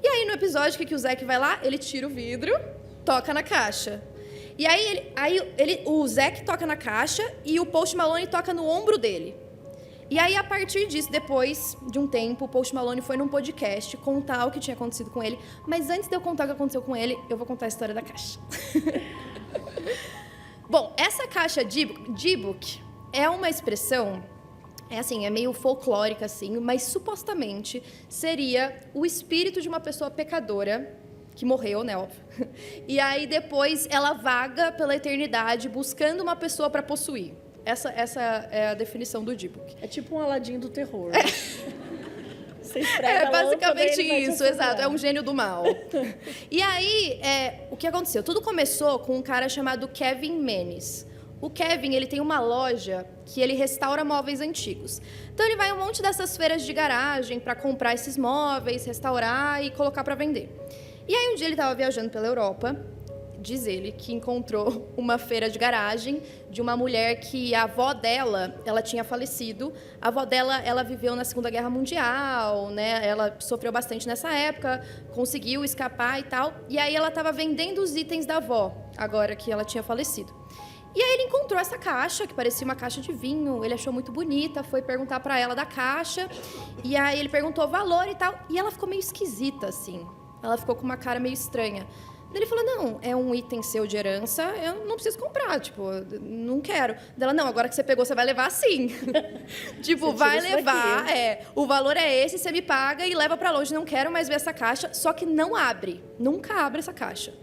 E aí, no episódio, que o Zack vai lá, ele tira o vidro, toca na caixa. E aí, o Zack toca na caixa e o Post Malone toca no ombro dele. E aí, a partir disso, depois de um tempo, o Post Malone foi num podcast contar o que tinha acontecido com ele. Mas antes de eu contar o que aconteceu com ele, eu vou contar a história da caixa. Bom, essa caixa D-Book é uma expressão, é meio folclórica, assim, mas supostamente seria o espírito de uma pessoa pecadora que morreu, né, óbvio. E aí depois ela vaga pela eternidade buscando uma pessoa para possuir. Essa é a definição do Dybbuk. É tipo um Aladim do terror. Você esfrega a Basicamente lâmpada, ele vai te isso, assombrar. exato. É um gênio do mal. E aí, o que aconteceu? Tudo começou com um cara chamado Kevin Menes. O Kevin, ele tem uma loja que ele restaura móveis antigos. Então, ele vai a um monte dessas feiras de garagem para comprar esses móveis, restaurar e colocar para vender. E aí, um dia ele estava viajando pela Europa. Diz ele que encontrou uma feira de garagem de uma mulher que a avó dela, ela tinha falecido. A avó dela, ela viveu na Segunda Guerra Mundial, né? Ela sofreu bastante nessa época, conseguiu escapar e tal. E aí ela estava vendendo os itens da avó, agora que ela tinha falecido. E aí ele encontrou essa caixa, que parecia uma caixa de vinho. Ele achou muito bonita, foi perguntar para ela da caixa. E aí ele perguntou o valor e tal. E ela ficou meio esquisita, assim. Ela ficou com uma cara meio estranha. Ele falou, não, é um item seu de herança, eu não preciso comprar, tipo, não quero. Ela, não, agora que você pegou, você vai levar sim. Tipo, Você vai tira isso levar, daqui. o valor é esse, você me paga e leva pra longe, não quero mais ver essa caixa, só que não abre, nunca abre essa caixa.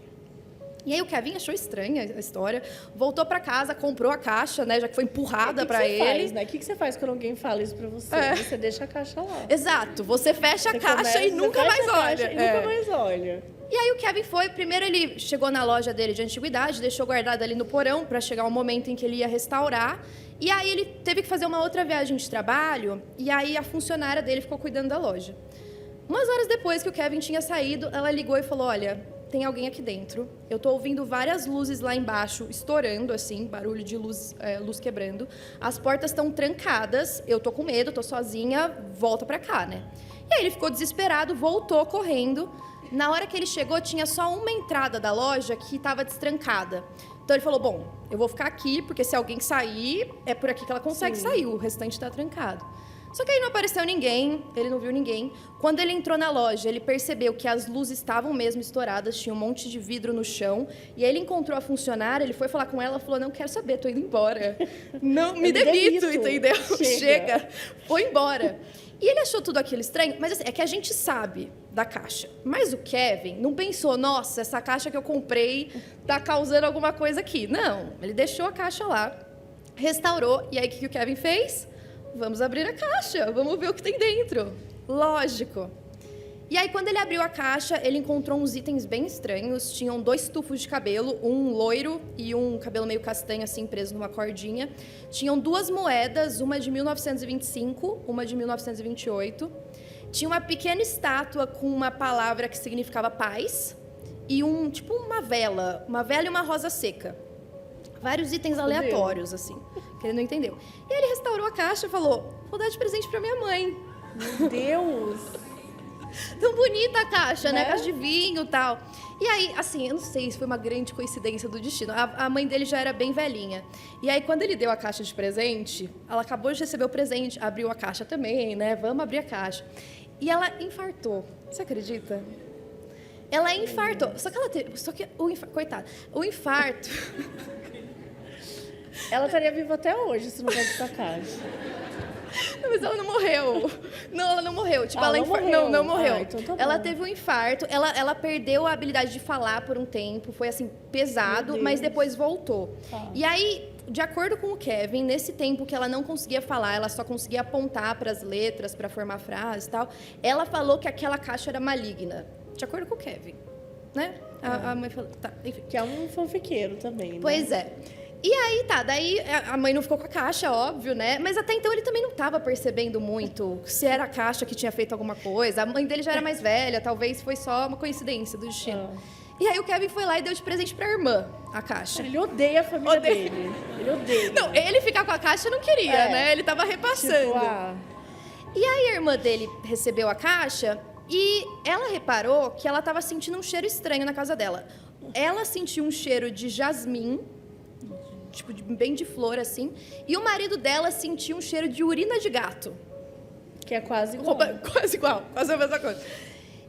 E aí o Kevin achou estranha a história, voltou pra casa, comprou a caixa, né, já que foi empurrada pra ele. Faz, né? O que você faz quando alguém fala isso pra você? Você deixa a caixa lá. Exato, você fecha a caixa e nunca mais olha. Nunca mais olha. E aí o Kevin foi, primeiro ele chegou na loja dele de antiguidade, deixou guardado ali no porão para chegar o momento em que ele ia restaurar. E aí ele teve que fazer uma outra viagem de trabalho, e aí a funcionária dele ficou cuidando da loja. Umas horas depois que o Kevin tinha saído, ela ligou e falou, olha, tem alguém aqui dentro. Eu tô ouvindo várias luzes lá embaixo, estourando, assim, barulho de luz, luz quebrando. As portas estão trancadas, eu tô com medo, tô sozinha, volta pra cá, né? E aí ele ficou desesperado, voltou correndo. Na hora que ele chegou, tinha só uma entrada da loja que estava destrancada. Então ele falou, bom, eu vou ficar aqui, porque se alguém sair, é por aqui que ela consegue sair, o restante está trancado. Só que aí não apareceu ninguém, ele não viu ninguém. Quando ele entrou na loja, ele percebeu que as luzes estavam mesmo estouradas, tinha um monte de vidro no chão. E aí ele encontrou a funcionária, ele foi falar com ela, falou, não quero saber, tô indo embora. Não, me demito, entendeu? Chega. Foi embora. E ele achou tudo aquilo estranho, mas assim, é que a gente sabe da caixa. Mas o Kevin não pensou, nossa, essa caixa que eu comprei tá causando alguma coisa aqui. Não, ele deixou a caixa lá, restaurou, e aí o que o Kevin fez? Vamos abrir a caixa, vamos ver o que tem dentro. Lógico. E aí, quando ele abriu a caixa, ele encontrou uns itens bem estranhos. Tinham 2 tufos de cabelo, um loiro e um cabelo meio castanho, assim, preso numa cordinha. Tinham 2 moedas, uma de 1925, uma de 1928. Tinha uma pequena estátua com uma palavra que significava paz. E tipo uma vela e uma rosa seca. Vários itens aleatórios, assim, que ele não entendeu. E aí ele restaurou a caixa e falou, vou dar de presente pra minha mãe. Meu Deus! Tão bonita a caixa, né? Caixa de vinho e tal. E aí, assim, eu não sei se foi uma grande coincidência do destino. A mãe dele já era bem velhinha. E aí, quando ele deu a caixa de presente, ela acabou de receber o presente, abriu a caixa também, né? Vamos abrir a caixa. E ela infartou. Você acredita? Ela infartou. Só que ela teve... Coitada. O infarto... Ela estaria viva até hoje se não fosse essa caixa. Não, mas ela não morreu. Não, ela não morreu. Tipo, ela ela não morreu. Não morreu. Então tá bom. Ela teve um infarto, ela perdeu a habilidade de falar por um tempo, foi assim, pesado, mas depois voltou. E aí, de acordo com o Kevin, nesse tempo que ela não conseguia falar, ela só conseguia apontar para as letras, para formar frases e tal, ela falou que aquela caixa era maligna. De acordo com o Kevin, né? A mãe falou, tá, enfim. Que é um fanfiqueiro também, né? Pois é. E aí, tá, daí a mãe não ficou com a caixa, óbvio, né? Mas até então ele também não estava percebendo muito se era a caixa que tinha feito alguma coisa. A mãe dele já era mais velha, talvez foi só uma coincidência do destino. E aí o Kevin foi lá e deu de presente pra irmã a caixa. Ele odeia a família dele. Ele odeia. Não, ele ficar com a caixa não queria, né? Ele tava repassando. E aí a irmã dele recebeu a caixa e ela reparou que ela tava sentindo um cheiro estranho na casa dela. Ela sentiu um cheiro de jasmim, tipo, bem de flor, assim. E o marido dela sentiu um cheiro de urina de gato. Que é quase igual. Quase igual, quase a mesma coisa.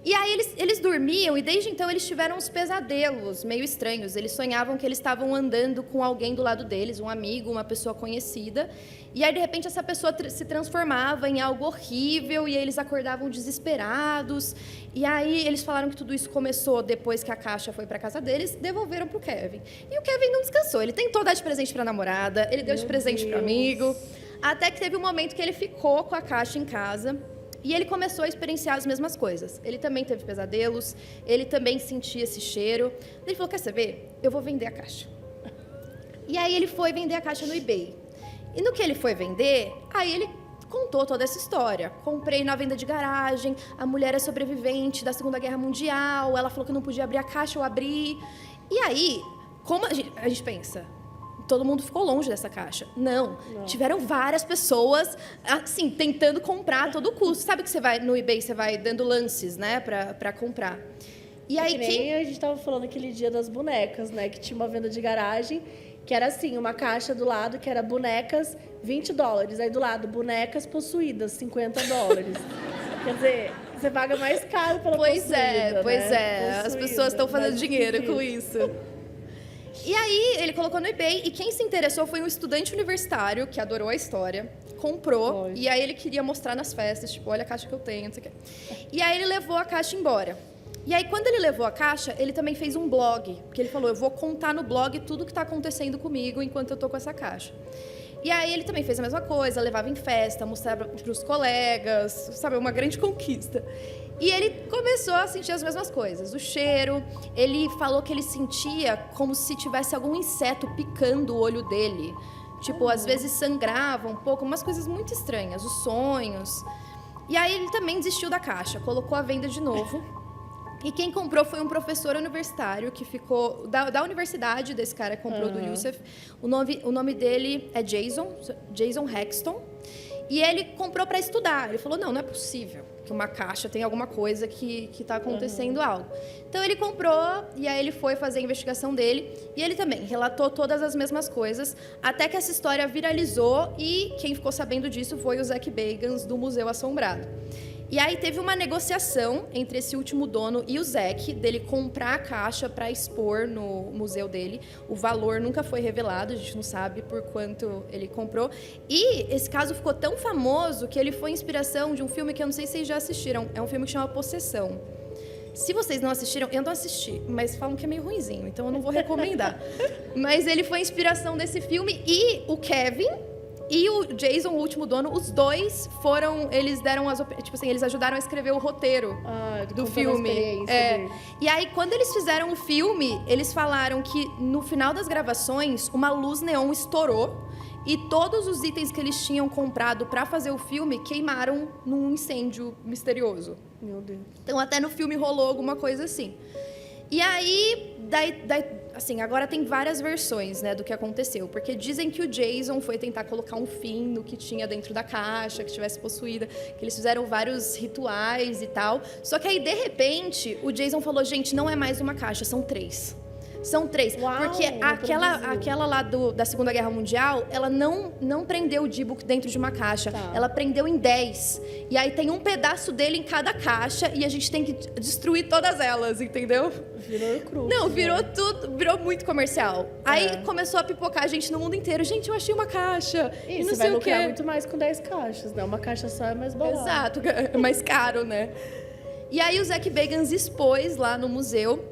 E aí eles dormiam e desde então eles tiveram uns pesadelos meio estranhos. Eles sonhavam que eles estavam andando com alguém do lado deles, um amigo, uma pessoa conhecida. E aí, de repente, essa pessoa se transformava em algo horrível e aí eles acordavam desesperados. E aí eles falaram que tudo isso começou depois que a caixa foi para casa deles, devolveram para o Kevin. E o Kevin não descansou. Ele tentou dar de presente para a namorada, ele deu de presente para o amigo. Até que teve um momento que ele ficou com a caixa em casa. E ele começou a experienciar as mesmas coisas. Ele também teve pesadelos, ele também sentia esse cheiro. Ele falou, quer saber? Eu vou vender a caixa. E aí ele foi vender a caixa no eBay. E no que ele foi vender, aí ele contou toda essa história. Comprei na venda de garagem, a mulher é sobrevivente da Segunda Guerra Mundial, ela falou que não podia abrir a caixa, eu abri. E aí, como a gente pensa... Todo mundo ficou longe dessa caixa. Não. Tiveram várias pessoas, assim, tentando comprar a todo custo. Sabe que você vai no eBay, você vai dando lances, né, pra comprar. E aí, nem a gente tava falando aquele dia das bonecas, né, que tinha uma venda de garagem, que era assim, uma caixa do lado que era bonecas, $20. Aí do lado, bonecas possuídas, $50. Quer dizer, você paga mais caro pela possuída, Pois é. As Possuída, pessoas estão fazendo dinheiro esquisito. com isso. E aí, ele colocou no eBay, e quem se interessou foi um estudante universitário, que adorou a história, comprou, e aí ele queria mostrar nas festas, tipo, olha a caixa que eu tenho, não sei o quê. E aí ele levou a caixa embora. E aí, quando ele levou a caixa, ele também fez um blog, porque ele falou, eu vou contar no blog tudo que está acontecendo comigo enquanto eu tô com essa caixa. E aí ele também fez a mesma coisa, levava em festa, mostrava para os colegas, sabe, uma grande conquista. E ele começou a sentir as mesmas coisas, o cheiro. Ele falou que ele sentia como se tivesse algum inseto picando o olho dele. Tipo, às vezes sangrava um pouco, umas coisas muito estranhas, os sonhos. E aí ele também desistiu da caixa, colocou à venda de novo. E quem comprou foi um professor universitário que ficou... Da universidade desse cara que comprou do Youssef. O nome dele é Jason Hexton. E ele comprou para estudar. Ele falou, não é possível que uma caixa tem alguma coisa que está acontecendo algo. Então, ele comprou e aí ele foi fazer a investigação dele. E ele também relatou todas as mesmas coisas, até que essa história viralizou e quem ficou sabendo disso foi o Zach Bagans, do Museu Assombrado. E aí teve uma negociação entre esse último dono e o Zach, dele comprar a caixa para expor no museu dele. O valor nunca foi revelado, a gente não sabe por quanto ele comprou. E esse caso ficou tão famoso que ele foi inspiração de um filme que eu não sei se vocês já assistiram. É um filme que chama Possessão. Se vocês não assistiram, eu não assisti, mas falam que é meio ruinzinho, então eu não vou recomendar. Mas ele foi inspiração desse filme e o Kevin... E o Jason, o último dono, os dois eles deram eles ajudaram a escrever o roteiro do filme. E aí, quando eles fizeram o filme, eles falaram que no final das gravações, uma luz neon estourou e todos os itens que eles tinham comprado para fazer o filme queimaram num incêndio misterioso. Meu Deus. Então, até no filme rolou alguma coisa assim. E aí, assim, agora tem várias versões, né, do que aconteceu. Porque dizem que o Jason foi tentar colocar um fim no que tinha dentro da caixa, que estivesse possuída, que eles fizeram vários rituais e tal. Só que aí, de repente, o Jason falou, gente, não é mais uma caixa, são 3. São 3. Uau, porque aquela lá da Segunda Guerra Mundial, ela não prendeu o D-Book dentro de uma caixa. Tá. Ela prendeu em 10. E aí tem um pedaço dele em cada caixa e a gente tem que destruir todas elas, entendeu? Virou cru. Não, virou tudo, virou muito comercial. Aí começou a pipocar a gente no mundo inteiro. Gente, eu achei uma caixa. E não você sei vai o quê. lucrar muito mais com 10 caixas, né? Uma caixa só é mais barato. Exato, é mais caro, né? E aí o Zach Bagans expôs lá no museu.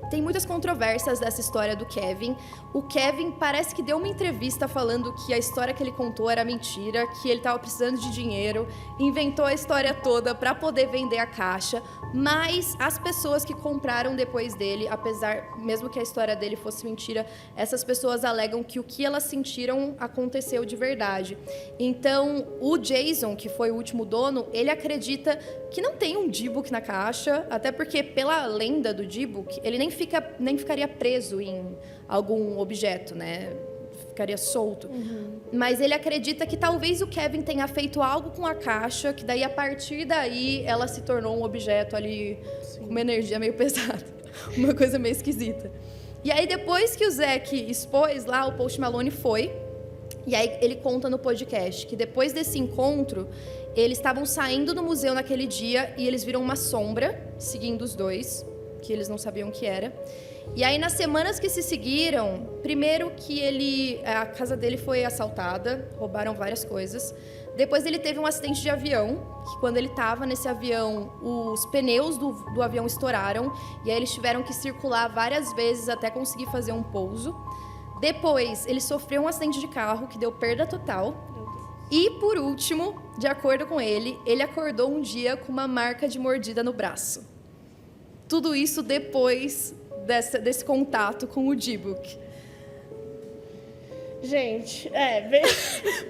Tem muitas controvérsias dessa história do Kevin. O Kevin parece que deu uma entrevista falando que a história que ele contou era mentira, que ele estava precisando de dinheiro, inventou a história toda para poder vender a caixa, mas as pessoas que compraram depois dele, mesmo que a história dele fosse mentira, essas pessoas alegam que o que elas sentiram aconteceu de verdade. Então, o Jason, que foi o último dono, ele acredita que não tem um D-Book na caixa, até porque, pela lenda do D-Book, ele nem ficaria preso em algum objeto, né? Ficaria solto. Mas ele acredita que talvez o Kevin tenha feito algo com a caixa, que daí, a partir daí, ela se tornou um objeto ali com uma energia meio pesada. Uma coisa meio esquisita. E aí, depois que o Zach expôs lá, o Post Malone foi. E aí ele conta no podcast que depois desse encontro, Eles estavam saindo do museu naquele dia e eles viram uma sombra seguindo os dois, que eles não sabiam o que era. E aí, nas semanas que se seguiram, primeiro que a casa dele foi assaltada, roubaram várias coisas. Depois ele teve um acidente de avião, que quando ele estava nesse avião, os pneus do avião estouraram, e aí eles tiveram que circular várias vezes até conseguir fazer um pouso. Depois, ele sofreu um acidente de carro, que deu perda total. E, por último, de acordo com ele acordou um dia com uma marca de mordida no braço. Tudo isso depois desse contato com o D-Book. Gente,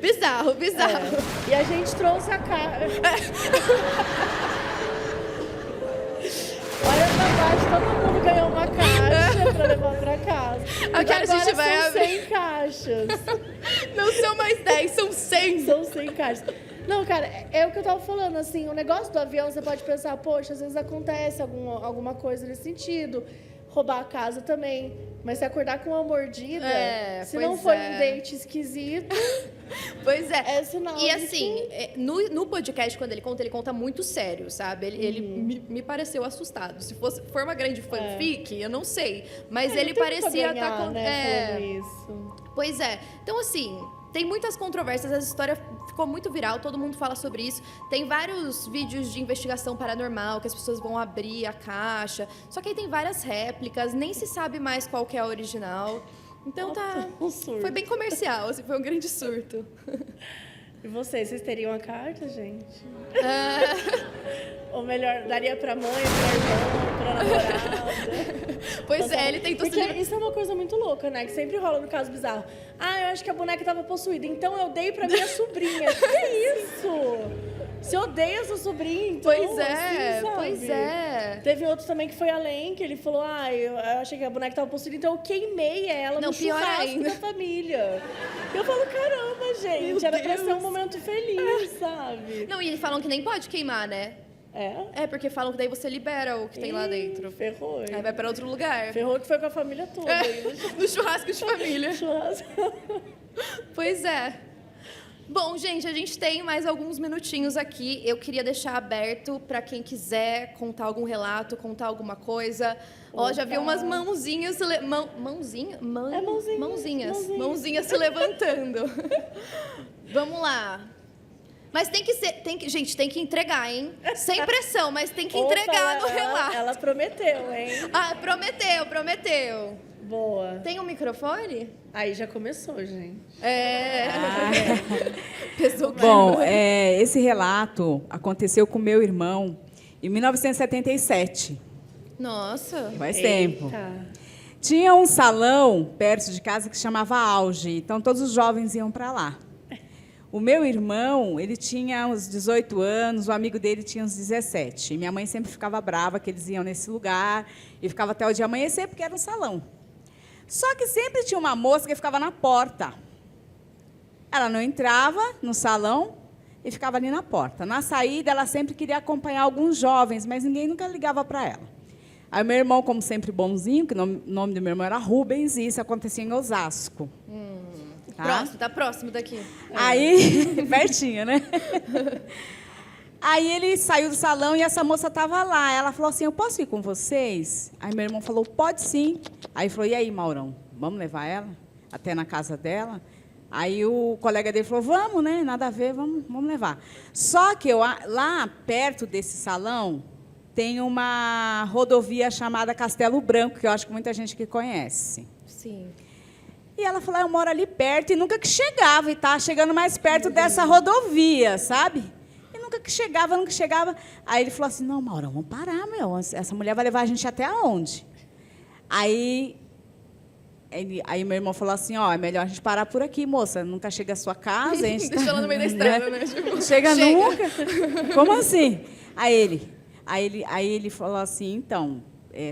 Bizarro. E a gente trouxe a cara. Olha pra baixo, todo mundo ganhou uma caixa pra levar pra casa. Agora a gente vai são abrir. 100 caixas. Não são mais 10, são 100. São 100 caixas. Não, cara, é o que eu tava falando, assim, o negócio do avião, você pode pensar, poxa, às vezes acontece alguma coisa nesse sentido, roubar a casa também, mas se acordar com uma mordida, se não foi um date esquisito... Pois é. É sinal e de assim, no podcast, quando ele conta muito sério, sabe? Ele me pareceu assustado. Se for uma grande fanfic, eu não sei. Mas ele parecia estar com. Isso. Pois é. Então, assim, tem muitas controvérsias. Essa história ficou muito viral, todo mundo fala sobre isso. Tem vários vídeos de investigação paranormal que as pessoas vão abrir a caixa. Só que aí tem várias réplicas, nem se sabe mais qual que é a original. Então Um surto. foi bem comercial, assim, foi um grande surto. E vocês teriam a carta, gente? Ou melhor, daria pra mãe, pra irmão, pra namorada? Pois é, ele tentou Porque se... isso é uma coisa muito louca, né? Que sempre rola no caso bizarro. Eu acho que a boneca tava possuída, então eu dei pra minha sobrinha. Que isso? Você odeia sua sobrinha, então? Pois é, assim, sabe? pois é. Teve outro também que foi além, que ele falou, eu achei que a boneca tava possuída, então eu queimei ela no pior churrasco ainda. da família. Eu falo, caramba, gente, era pra ser um momento feliz, sabe? Não, e eles falam que nem pode queimar, né? É? É, porque falam que daí você libera o que tem lá dentro. Ferrou. Aí vai pra outro lugar. Ferrou que foi com a família toda. No churrasco de família. Churrasco. Pois é. Bom, gente, a gente tem mais alguns minutinhos aqui. Eu queria deixar aberto para quem quiser contar algum relato, contar alguma coisa. Ó, já vi umas mãozinhas... Mãozinha? Mãozinhas. Mãozinhas se levantando. Vamos lá. Mas tem que ser... Gente, tem que entregar, hein? Sem pressão, mas tem que entregar no relato. Ela prometeu, hein? Prometeu. Boa. Tem um microfone? Aí já começou, gente. Pesou Bom, esse relato aconteceu com meu irmão em 1977. Nossa. Faz tempo. Eita. Tinha um salão perto de casa que se chamava Auge, então todos os jovens iam para lá. O meu irmão, ele tinha uns 18 anos, o amigo dele tinha uns 17. E minha mãe sempre ficava brava que eles iam nesse lugar e ficava até o dia amanhecer, porque era um salão. Só que sempre tinha uma moça que ficava na porta. Ela não entrava no salão e ficava ali na porta. Na saída, ela sempre queria acompanhar alguns jovens, mas ninguém nunca ligava para ela. Aí, meu irmão, como sempre bonzinho, que o nome do meu irmão era Rubens, e isso acontecia em Osasco. Tá? Tá próximo daqui. Aí, pertinho, né? Aí ele saiu do salão e essa moça estava lá. Ela falou assim, eu posso ir com vocês? Aí meu irmão falou, pode sim. Aí falou, e aí, Maurão, vamos levar ela até na casa dela? Aí o colega dele falou, vamos, né? Nada a ver, vamos levar. Só que lá perto desse salão tem uma rodovia chamada Castelo Branco, que eu acho que muita gente que conhece. Sim. E ela falou, eu moro ali perto, e nunca que chegava, e estava chegando mais perto dessa rodovia, sabe? Nunca que chegava. Aí ele falou assim, não, Maurão, vamos parar, meu. Essa mulher vai levar a gente até onde? Aí meu irmão falou assim, é melhor a gente parar por aqui, moça. Nunca chega à sua casa. A gente Deixa ela no meio da estrada, né? Tipo, chega nunca. Como assim? Aí ele falou assim, então,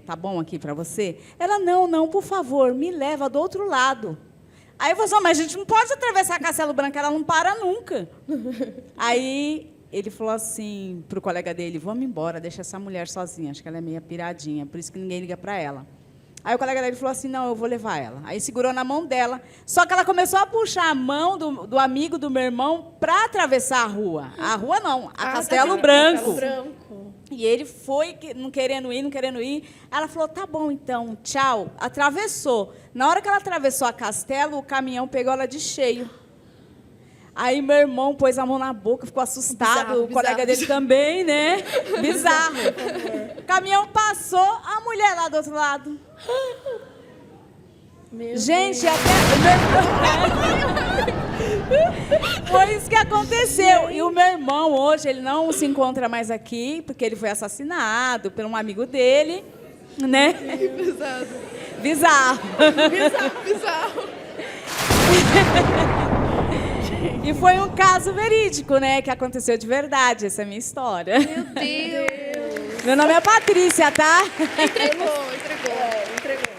tá bom aqui para você? Ela, não, por favor, me leva do outro lado. Aí eu falei assim, mas a gente não pode atravessar Castelo Branco, ela não para nunca. Aí ele falou assim para o colega dele, vamos embora, deixa essa mulher sozinha, acho que ela é meio piradinha, por isso que ninguém liga para ela. Aí o colega dele falou assim, não, eu vou levar ela. Aí segurou na mão dela. Só que ela começou a puxar a mão do amigo do meu irmão para atravessar a rua. A rua não, a Castelo Branco. Castelo Branco. E ele foi, não querendo ir. Ela falou, tá bom, então, tchau. Atravessou. Na hora que ela atravessou a Castelo, o caminhão pegou ela de cheio. Aí meu irmão pôs a mão na boca, ficou assustado. Bizarro, o colega bizarro. dele também, né? Bizarro. O caminhão passou, a mulher lá do outro lado. Meu Gente, Deus. até... Foi isso que aconteceu. E o meu irmão, hoje, ele não se encontra mais aqui, porque ele foi assassinado por um amigo dele, né? Bizarro. Bizarro. E foi um caso verídico, né? Que aconteceu de verdade. Essa é a minha história. Meu Deus. Meu nome é Patrícia, tá? Entregou. Entregou.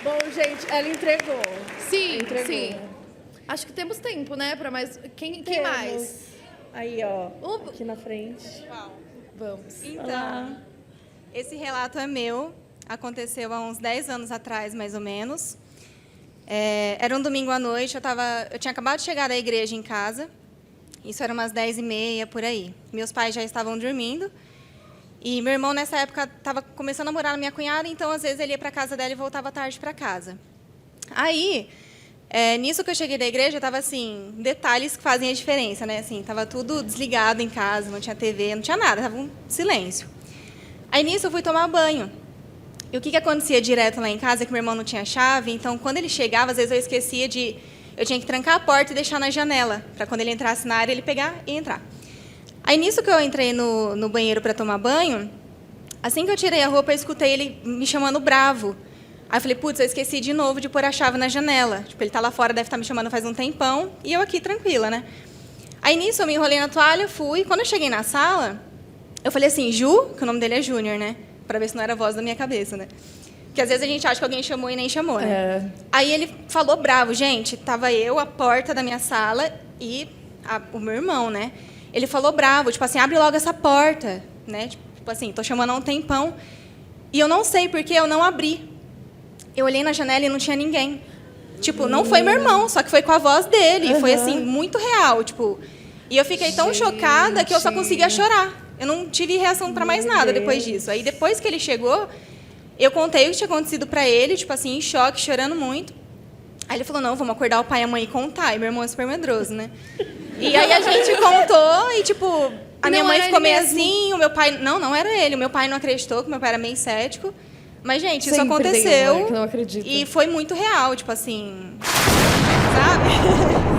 Bom, gente, ela entregou. Sim, Entregou. sim. Acho que temos tempo, né, para mais... Quem Temos. mais? Aí, ó, O- aqui na frente. Vamos. Então, esse relato é meu. Aconteceu há uns 10 anos atrás, mais ou menos. Era um domingo à noite, eu tinha acabado de chegar da igreja em casa. Isso era umas 10h30, por aí. Meus pais já estavam dormindo. E meu irmão, nessa época, estava começando a morar na minha cunhada, então, às vezes, ele ia para a casa dela e voltava tarde para casa. Aí, nisso que eu cheguei da igreja, estava assim, detalhes que fazem a diferença, né? Assim, estava tudo desligado em casa, não tinha TV, não tinha nada, estava um silêncio. Aí, nisso, eu fui tomar banho. E o que acontecia direto lá em casa é que meu irmão não tinha chave, então, quando ele chegava, às vezes eu esquecia de... Eu tinha que trancar a porta e deixar na janela, para quando ele entrasse na área, ele pegar e entrar. Aí, nisso que eu entrei no banheiro para tomar banho, assim que eu tirei a roupa, eu escutei ele me chamando bravo. Aí eu falei, putz, eu esqueci de novo de pôr a chave na janela. Tipo, ele tá lá fora, deve estar me chamando faz um tempão, e eu aqui tranquila, né? Aí, nisso, eu me enrolei na toalha, fui. Quando eu cheguei na sala, eu falei assim, Ju, que o nome dele é Júnior, né? Para ver se não era a voz da minha cabeça, né? Porque às vezes a gente acha que alguém chamou e nem chamou, né? Aí ele falou bravo, gente, tava eu, a porta da minha sala e o meu irmão, né? Ele falou bravo, tipo assim, abre logo essa porta, né? Tipo assim, tô chamando há um tempão. E eu não sei porque eu não abri. Eu olhei na janela e não tinha ninguém. Tipo, não foi meu irmão, só que foi com a voz dele. E foi, assim, muito real, tipo... E eu fiquei tão chocada que eu só conseguia chorar. Eu não tive reação para mais nada depois disso. Aí, depois que ele chegou, eu contei o que tinha acontecido para ele, tipo assim, em choque, chorando muito. Aí ele falou, não, vamos acordar o pai e a mãe e contar. E meu irmão é super medroso, né? E aí a gente contou e, tipo, a minha mãe ficou meio assim, o meu pai... Não era ele. O meu pai não acreditou, que meu pai era meio cético. Mas, gente, isso Sempre tem aconteceu. uma mãe que não acredita. E foi muito real, tipo assim... Sabe?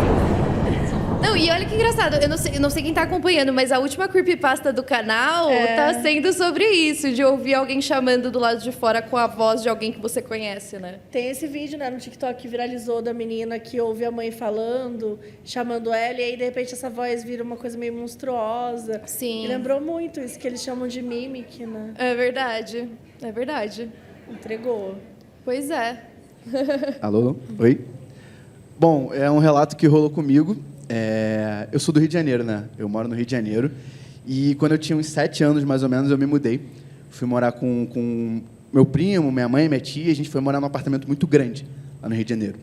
Não, e olha que engraçado, eu não sei quem tá acompanhando, mas a última creepypasta do canal tá sendo sobre isso, de ouvir alguém chamando do lado de fora com a voz de alguém que você conhece, né? Tem esse vídeo, né, no TikTok que viralizou da menina que ouve a mãe falando, chamando ela, e aí, de repente, essa voz vira uma coisa meio monstruosa. Sim. E lembrou muito isso que eles chamam de mimic, né? É verdade, é verdade. Entregou. Pois é. Alô? Oi? Bom, é um relato que rolou comigo. Eu sou do Rio de Janeiro, né? Eu moro no Rio de Janeiro. E quando eu tinha uns 7 anos, mais ou menos, eu me mudei. Fui morar com meu primo, minha mãe, minha tia. A gente foi morar num apartamento muito grande, lá no Rio de Janeiro.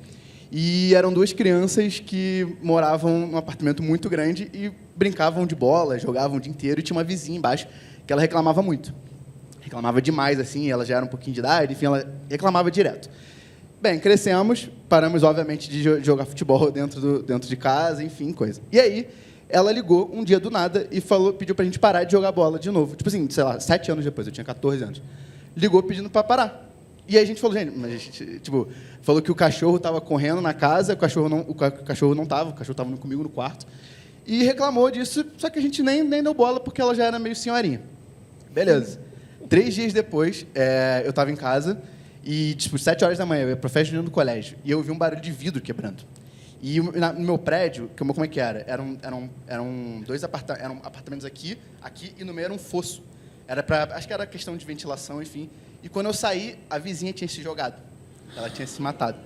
E eram 2 crianças que moravam num apartamento muito grande e brincavam de bola, jogavam o dia inteiro. E tinha uma vizinha embaixo que ela reclamava muito. Reclamava demais, assim. Ela já era um pouquinho de idade, enfim, ela reclamava direto. Bem, crescemos, paramos, obviamente, de jogar futebol dentro de casa, enfim, coisa. E aí, ela ligou um dia do nada e pediu pra gente parar de jogar bola de novo. Tipo assim, sei lá, 7 anos depois, eu tinha 14 anos. Ligou pedindo pra parar. E aí a gente falou, gente, mas, tipo, falou que o cachorro tava correndo na casa, o cachorro não tava, o cachorro tava comigo no quarto. E reclamou disso, só que a gente nem deu bola, porque ela já era meio senhorinha. Beleza. 3 dias depois, eu tava em casa, e, tipo, 7 horas da manhã, eu ia pra festa junina do colégio, e eu ouvi um barulho de vidro quebrando. E no meu prédio, como é que era? Eram 2 apartamentos aqui, e no meio era um fosso. Acho que era questão de ventilação, enfim. E quando eu saí, a vizinha tinha se jogado. Ela tinha se matado.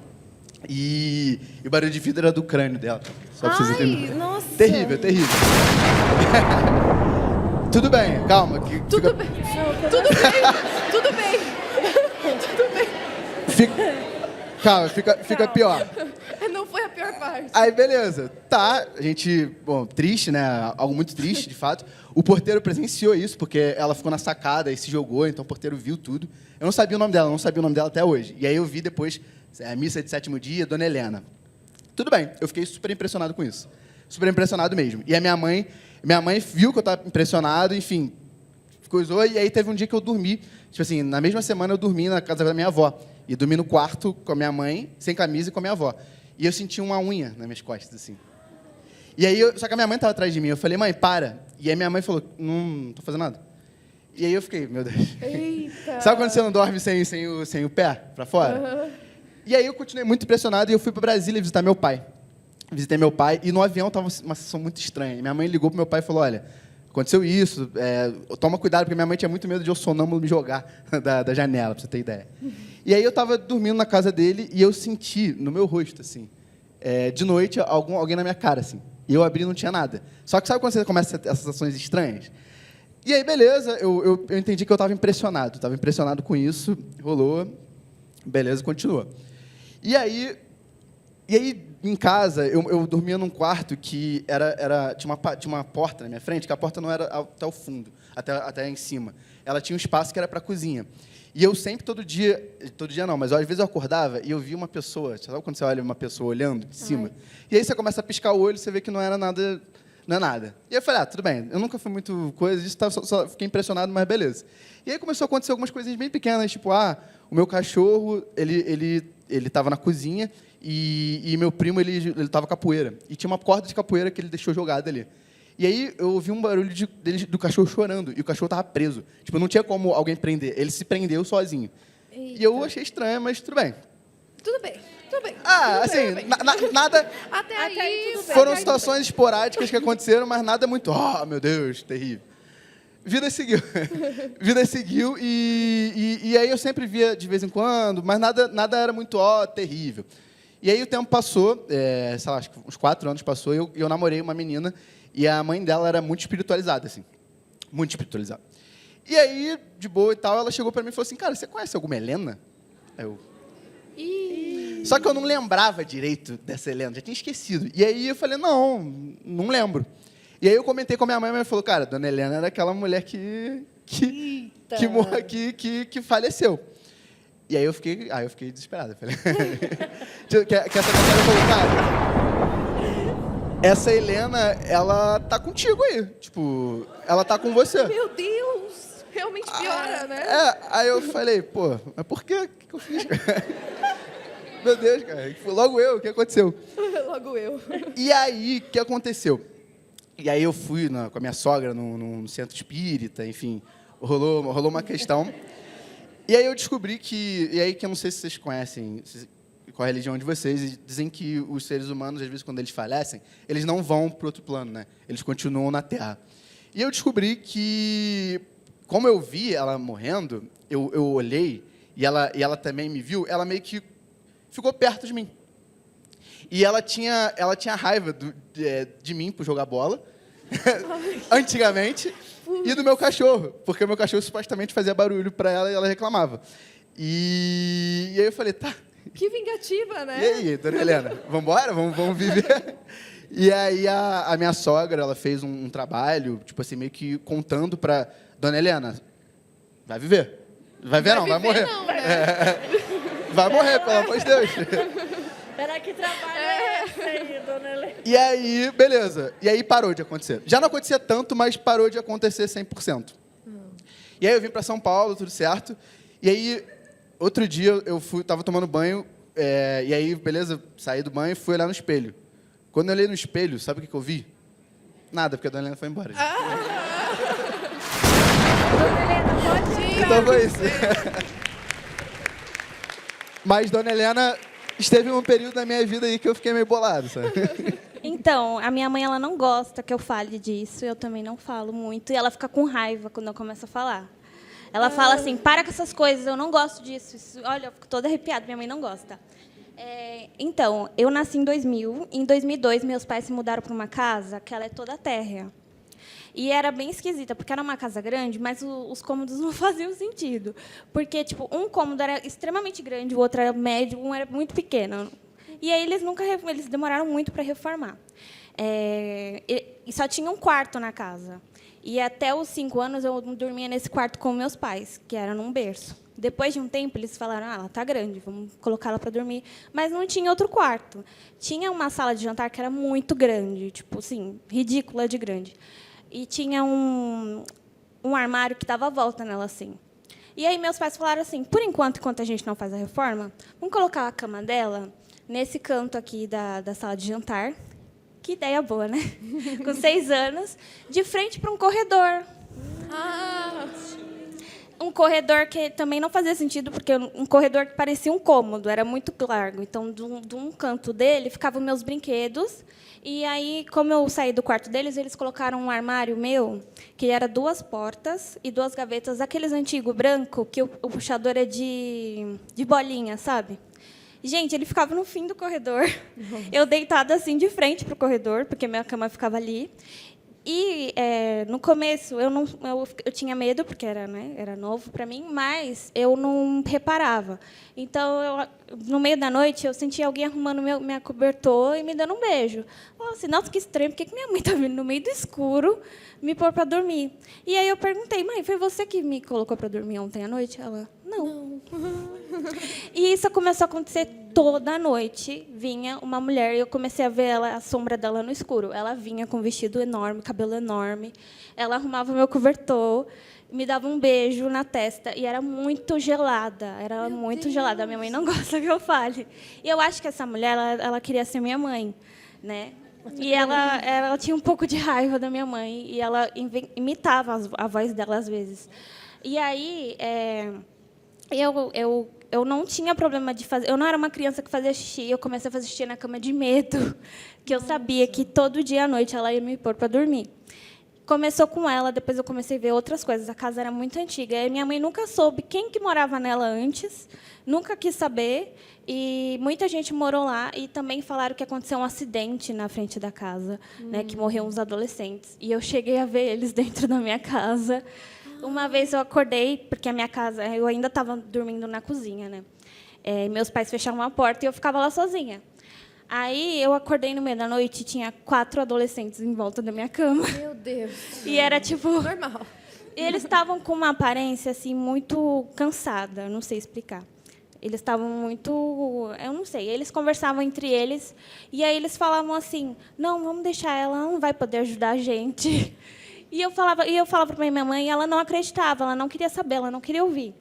E o barulho de vidro era do crânio dela. Só pra vocês entenderem. Nossa! Terrível, terrível. Tudo bem, calma. Tudo bem. Tudo bem. Calma, fica pior. Não foi a pior parte. Aí, beleza. Tá, a gente... Bom, triste, né? Algo muito triste, de fato. O porteiro presenciou isso, porque ela ficou na sacada e se jogou, então o porteiro viu tudo. Eu não sabia o nome dela, não sabia o nome dela até hoje. E aí eu vi depois a missa de 7º dia, Dona Helena. Tudo bem, eu fiquei super impressionado com isso. Super impressionado mesmo. E a minha mãe viu que eu estava impressionado, enfim, coisou. E aí teve um dia que eu dormi, tipo assim, na mesma semana eu dormi na casa da minha avó. E dormi no quarto com a minha mãe, sem camisa, e com a minha avó. E eu senti uma unha nas minhas costas, assim. E aí, só que a minha mãe estava atrás de mim. Eu falei, mãe, para. E aí minha mãe falou, não tô fazendo nada. E aí eu fiquei, meu Deus. Eita. Sabe quando você não dorme sem o pé para fora? Uhum. E aí eu continuei muito impressionado e eu fui para Brasília visitar meu pai. Visitei meu pai e no avião estava uma situação muito estranha. Minha mãe ligou pro meu pai e falou, olha, aconteceu isso, toma cuidado, porque minha mãe tinha muito medo de eu sonâmbulo me jogar da janela, para você ter ideia. E aí eu estava dormindo na casa dele e eu senti no meu rosto, assim, de noite, alguém na minha cara, assim. E eu abri e não tinha nada. Só que sabe quando você começa a ter essas sensações estranhas? E aí, beleza, eu entendi que eu estava impressionado. Estava impressionado com isso, rolou, beleza, continua. E aí em casa, eu dormia num quarto que tinha uma porta na minha frente, que a porta não era até o fundo, até em cima. Ela tinha um espaço que era para a cozinha. E eu sempre, todo dia não, mas às vezes eu acordava e eu via uma pessoa, sabe quando você olha uma pessoa olhando de cima? E aí você começa a piscar o olho e você vê que não era nada, não é nada. E aí eu falei, tudo bem, eu nunca fui muito coisa disso, só fiquei impressionado, mas beleza. E aí começou a acontecer algumas coisas bem pequenas, tipo, o meu cachorro, ele estava na cozinha e meu primo, ele estava capoeira. E tinha uma corda de capoeira que ele deixou jogada ali. E aí eu ouvi um barulho do cachorro chorando, e o cachorro estava preso. Tipo, não tinha como alguém prender, ele se prendeu sozinho. Eita. E eu achei estranho, mas tudo bem. Tudo bem. Assim, nada... Até aí aí... tudo bem. Foram situações esporádicas que aconteceram, mas nada muito... meu Deus, terrível. Vida seguiu. Vida seguiu e aí eu sempre via de vez em quando, mas nada era muito terrível. E aí o tempo passou, sei lá, acho que uns 4 anos passou, e eu namorei uma menina, e a mãe dela era muito espiritualizada, assim. Muito espiritualizada. E aí, de boa e tal, ela chegou para mim e falou assim, cara, você conhece alguma Helena? Aí eu... Só que eu não lembrava direito dessa Helena, já tinha esquecido. E aí eu falei, não lembro. E aí eu comentei com a minha mãe falou, cara, Dona Helena era aquela mulher que faleceu. E aí eu fiquei desesperado. Falei, que essa galera falou, cara, essa Helena, ela tá contigo aí. Tipo, ela tá com você. Meu Deus! Realmente piora, né? Aí eu falei, mas por que eu fiz? Meu Deus, cara, logo eu, o que aconteceu? Logo eu. E aí, o que aconteceu? E aí eu fui com a minha sogra num centro espírita, enfim, rolou uma questão. E aí eu descobri que eu não sei se vocês conhecem qual é a religião de vocês, e dizem que os seres humanos, às vezes, quando eles falecem, eles não vão para outro plano, né? Eles continuam na Terra. E eu descobri que, como eu vi ela morrendo, eu olhei, e ela também me viu, ela meio que ficou perto de mim. E ela tinha raiva de mim por jogar bola, antigamente, e do meu cachorro, porque o meu cachorro supostamente fazia barulho para ela e ela reclamava. E aí eu falei, tá. Que vingativa, né? E aí, Dona Helena, vamos embora? Vamos viver? E aí a minha sogra, ela fez um trabalho, tipo assim, meio que contando para Dona Helena, vai viver. Vai ver não, vai morrer. Não, né? Vai morrer, pelo amor de Deus. Pera, que trabalho é esse aí, Dona Helena? E aí, beleza. E aí parou de acontecer. Já não acontecia tanto, mas parou de acontecer 100%. E aí eu vim para São Paulo, tudo certo. E aí, outro dia, eu tava tomando banho, e aí, beleza, saí do banho e fui olhar no espelho. Quando eu olhei no espelho, sabe o que eu vi? Nada, porque a Dona Helena foi embora. Dona Helena, pode ir. Então foi isso. Mas Dona Helena esteve um período da minha vida aí que eu fiquei meio bolado, sabe? Então, a minha mãe ela não gosta que eu fale disso, eu também não falo muito, e ela fica com raiva quando eu começo a falar. Ela fala assim, para com essas coisas, eu não gosto disso. Olha, eu fico toda arrepiada, minha mãe não gosta. Então, eu nasci em 2000, em 2002 meus pais se mudaram para uma casa que ela é toda térrea. E era bem esquisita, porque era uma casa grande, mas os cômodos não faziam sentido. Porque, tipo, um cômodo era extremamente grande, o outro era médio, um era muito pequeno. E aí eles demoraram muito para reformar. E só tinha um quarto na casa. E até os 5 anos eu dormia nesse quarto com meus pais, que era num berço. Depois de um tempo, eles falaram, ela está grande, vamos colocá-la para dormir. Mas não tinha outro quarto. Tinha uma sala de jantar que era muito grande, tipo assim, ridícula de grande. E tinha um armário que dava a volta nela, assim. E aí meus pais falaram assim, por enquanto a gente não faz a reforma, vamos colocar a cama dela nesse canto aqui da sala de jantar. Que ideia boa, né? Com 6 anos, de frente para um corredor. Um corredor que também não fazia sentido, porque um corredor que parecia um cômodo, era muito largo. Então, de um canto dele, ficavam meus brinquedos. E aí, como eu saí do quarto deles, eles colocaram um armário meu, que era 2 portas e 2 gavetas, aqueles antigos branco, que o puxador é de bolinha, sabe? Gente, ele ficava no fim do corredor. Eu deitada assim de frente para o corredor, porque minha cama ficava ali. E no começo eu tinha medo, porque era novo para mim, mas eu não reparava. Então, no meio da noite, eu sentia alguém arrumando minha cobertor e me dando um beijo. Assim, nossa, que estranho, por que minha mãe está vindo no meio do escuro me pôr para dormir? E aí eu perguntei, mãe, foi você que me colocou para dormir ontem à noite? Ela, não. E isso começou a acontecer toda noite. Vinha uma mulher e eu comecei a ver a sombra dela no escuro. Ela vinha com um vestido enorme, cabelo enorme. Ela arrumava meu cobertor, me dava um beijo na testa e era muito gelada. Era muito gelada. A minha mãe não gosta que eu fale. E eu acho que essa mulher, ela queria ser minha mãe, né? E ela tinha um pouco de raiva da minha mãe e ela imitava a voz dela às vezes. E aí eu não tinha problema de fazer. Eu não era uma criança que fazia xixi. Eu comecei a fazer xixi na cama de medo, que eu sabia que todo dia à noite ela ia me pôr para dormir. Começou com ela, depois eu comecei a ver outras coisas. A casa era muito antiga. E minha mãe nunca soube quem que morava nela antes, nunca quis saber. E muita gente morou lá e também falaram que aconteceu um acidente na frente da casa, né, que morreram uns adolescentes. E eu cheguei a ver eles dentro da minha casa. Uma vez eu acordei, porque a minha casa, eu ainda estava dormindo na cozinha, né? Meus pais fecharam a porta e eu ficava lá sozinha. Aí eu acordei no meio da noite e tinha 4 adolescentes em volta da minha cama. Meu Deus. E era tipo normal. Eles estavam com uma aparência assim muito cansada, não sei explicar. Eles estavam muito, eu não sei, eles conversavam entre eles e aí eles falavam assim: "Não, vamos deixar ela, não vai poder ajudar a gente". E eu falava para minha mãe e ela não acreditava, ela não queria saber, ela não queria ouvir.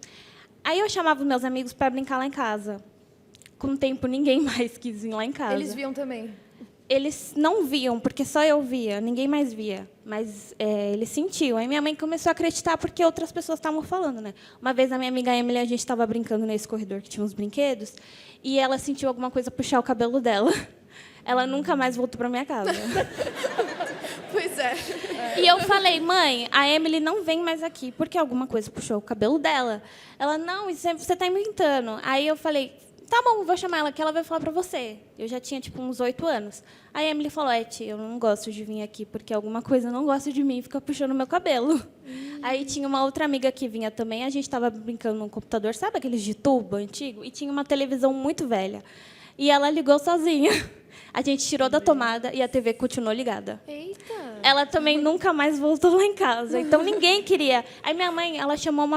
Aí eu chamava os meus amigos para brincar lá em casa. Com o tempo, ninguém mais quis vir lá em casa. Eles viam também? Eles não viam, porque só eu via, ninguém mais via. Mas eles sentiam. Aí minha mãe começou a acreditar porque outras pessoas estavam falando, né? Uma vez a minha amiga Emily, a gente estava brincando nesse corredor que tinha uns brinquedos, e ela sentiu alguma coisa puxar o cabelo dela. Ela nunca mais voltou para minha casa. Pois é. E eu falei, mãe, a Emily não vem mais aqui porque alguma coisa puxou o cabelo dela. Ela, não, você está inventando. Aí eu falei, tá bom, vou chamar ela que ela vai falar para você. Eu já tinha, tipo, uns 8 anos. Aí a Emily falou, tia, eu não gosto de vir aqui porque alguma coisa não gosta de mim e fica puxando meu cabelo. Aí tinha uma outra amiga que vinha também, a gente estava brincando no computador, sabe aqueles de tubo antigo? E tinha uma televisão muito velha. E ela ligou sozinha. A gente tirou da tomada e a TV continuou ligada. Eita! Ela também nunca mais voltou lá em casa. Então, ninguém queria. Aí, minha mãe, ela chamou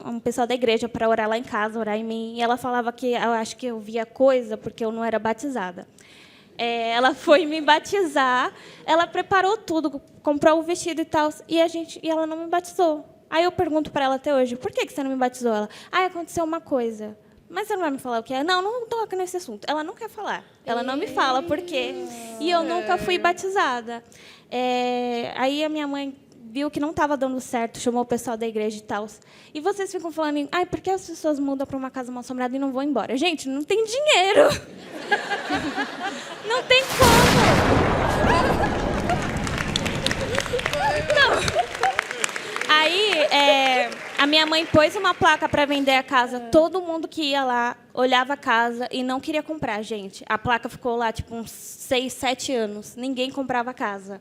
um pessoal da igreja para orar lá em casa, orar em mim. E ela falava que eu acho que eu via coisa porque eu não era batizada. Ela foi me batizar. Ela preparou tudo, comprou o vestido e tal. E ela não me batizou. Aí, eu pergunto para ela até hoje, por que você não me batizou? Ela, aconteceu uma coisa. Mas você não vai me falar o que é? Não, não toca nesse assunto. Ela não quer falar. Ela não me fala por quê. E eu nunca fui batizada. Aí a minha mãe viu que não estava dando certo, chamou o pessoal da igreja e tal. E vocês ficam falando, por que as pessoas mudam para uma casa mal-assombrada e não vão embora? Gente, não tem dinheiro. Não tem como. Não. Aí, a minha mãe pôs uma placa para vender a casa. Todo mundo que ia lá olhava a casa e não queria comprar, gente. A placa ficou lá, tipo, uns 6, 7 anos. Ninguém comprava a casa.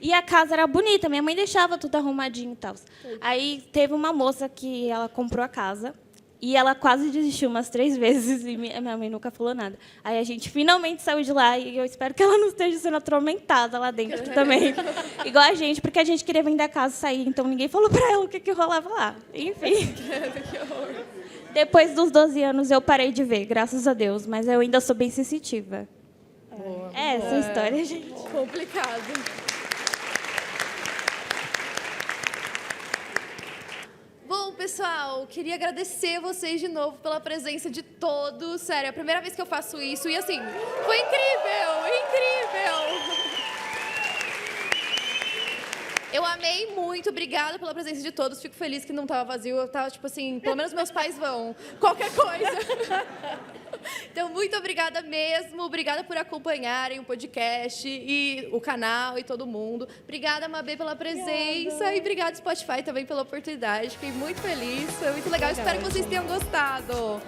E a casa era bonita, minha mãe deixava tudo arrumadinho e tal. Aí teve uma moça que ela comprou a casa e ela quase desistiu umas 3 vezes e minha mãe nunca falou nada. Aí a gente finalmente saiu de lá e eu espero que ela não esteja sendo atormentada lá dentro também. Igual a gente, porque a gente queria vender a casa e sair, então ninguém falou pra ela o que rolava lá. Enfim. Depois dos 12 anos eu parei de ver, graças a Deus, mas eu ainda sou bem sensitiva. Essa é a história, gente. Complicado. Bom, pessoal, queria agradecer vocês de novo pela presença de todos. Sério, é a primeira vez que eu faço isso e, assim, foi incrível, incrível! Eu amei muito, obrigada pela presença de todos. Fico feliz que não estava vazio. Eu tava, tipo assim, pelo menos meus pais vão. Qualquer coisa. Então, muito obrigada mesmo. Obrigada por acompanharem o podcast e o canal e todo mundo. Obrigada, Mabê, pela presença. E obrigada, Spotify, também pela oportunidade. Fiquei muito feliz. Foi muito legal. Espero que vocês tenham gostado.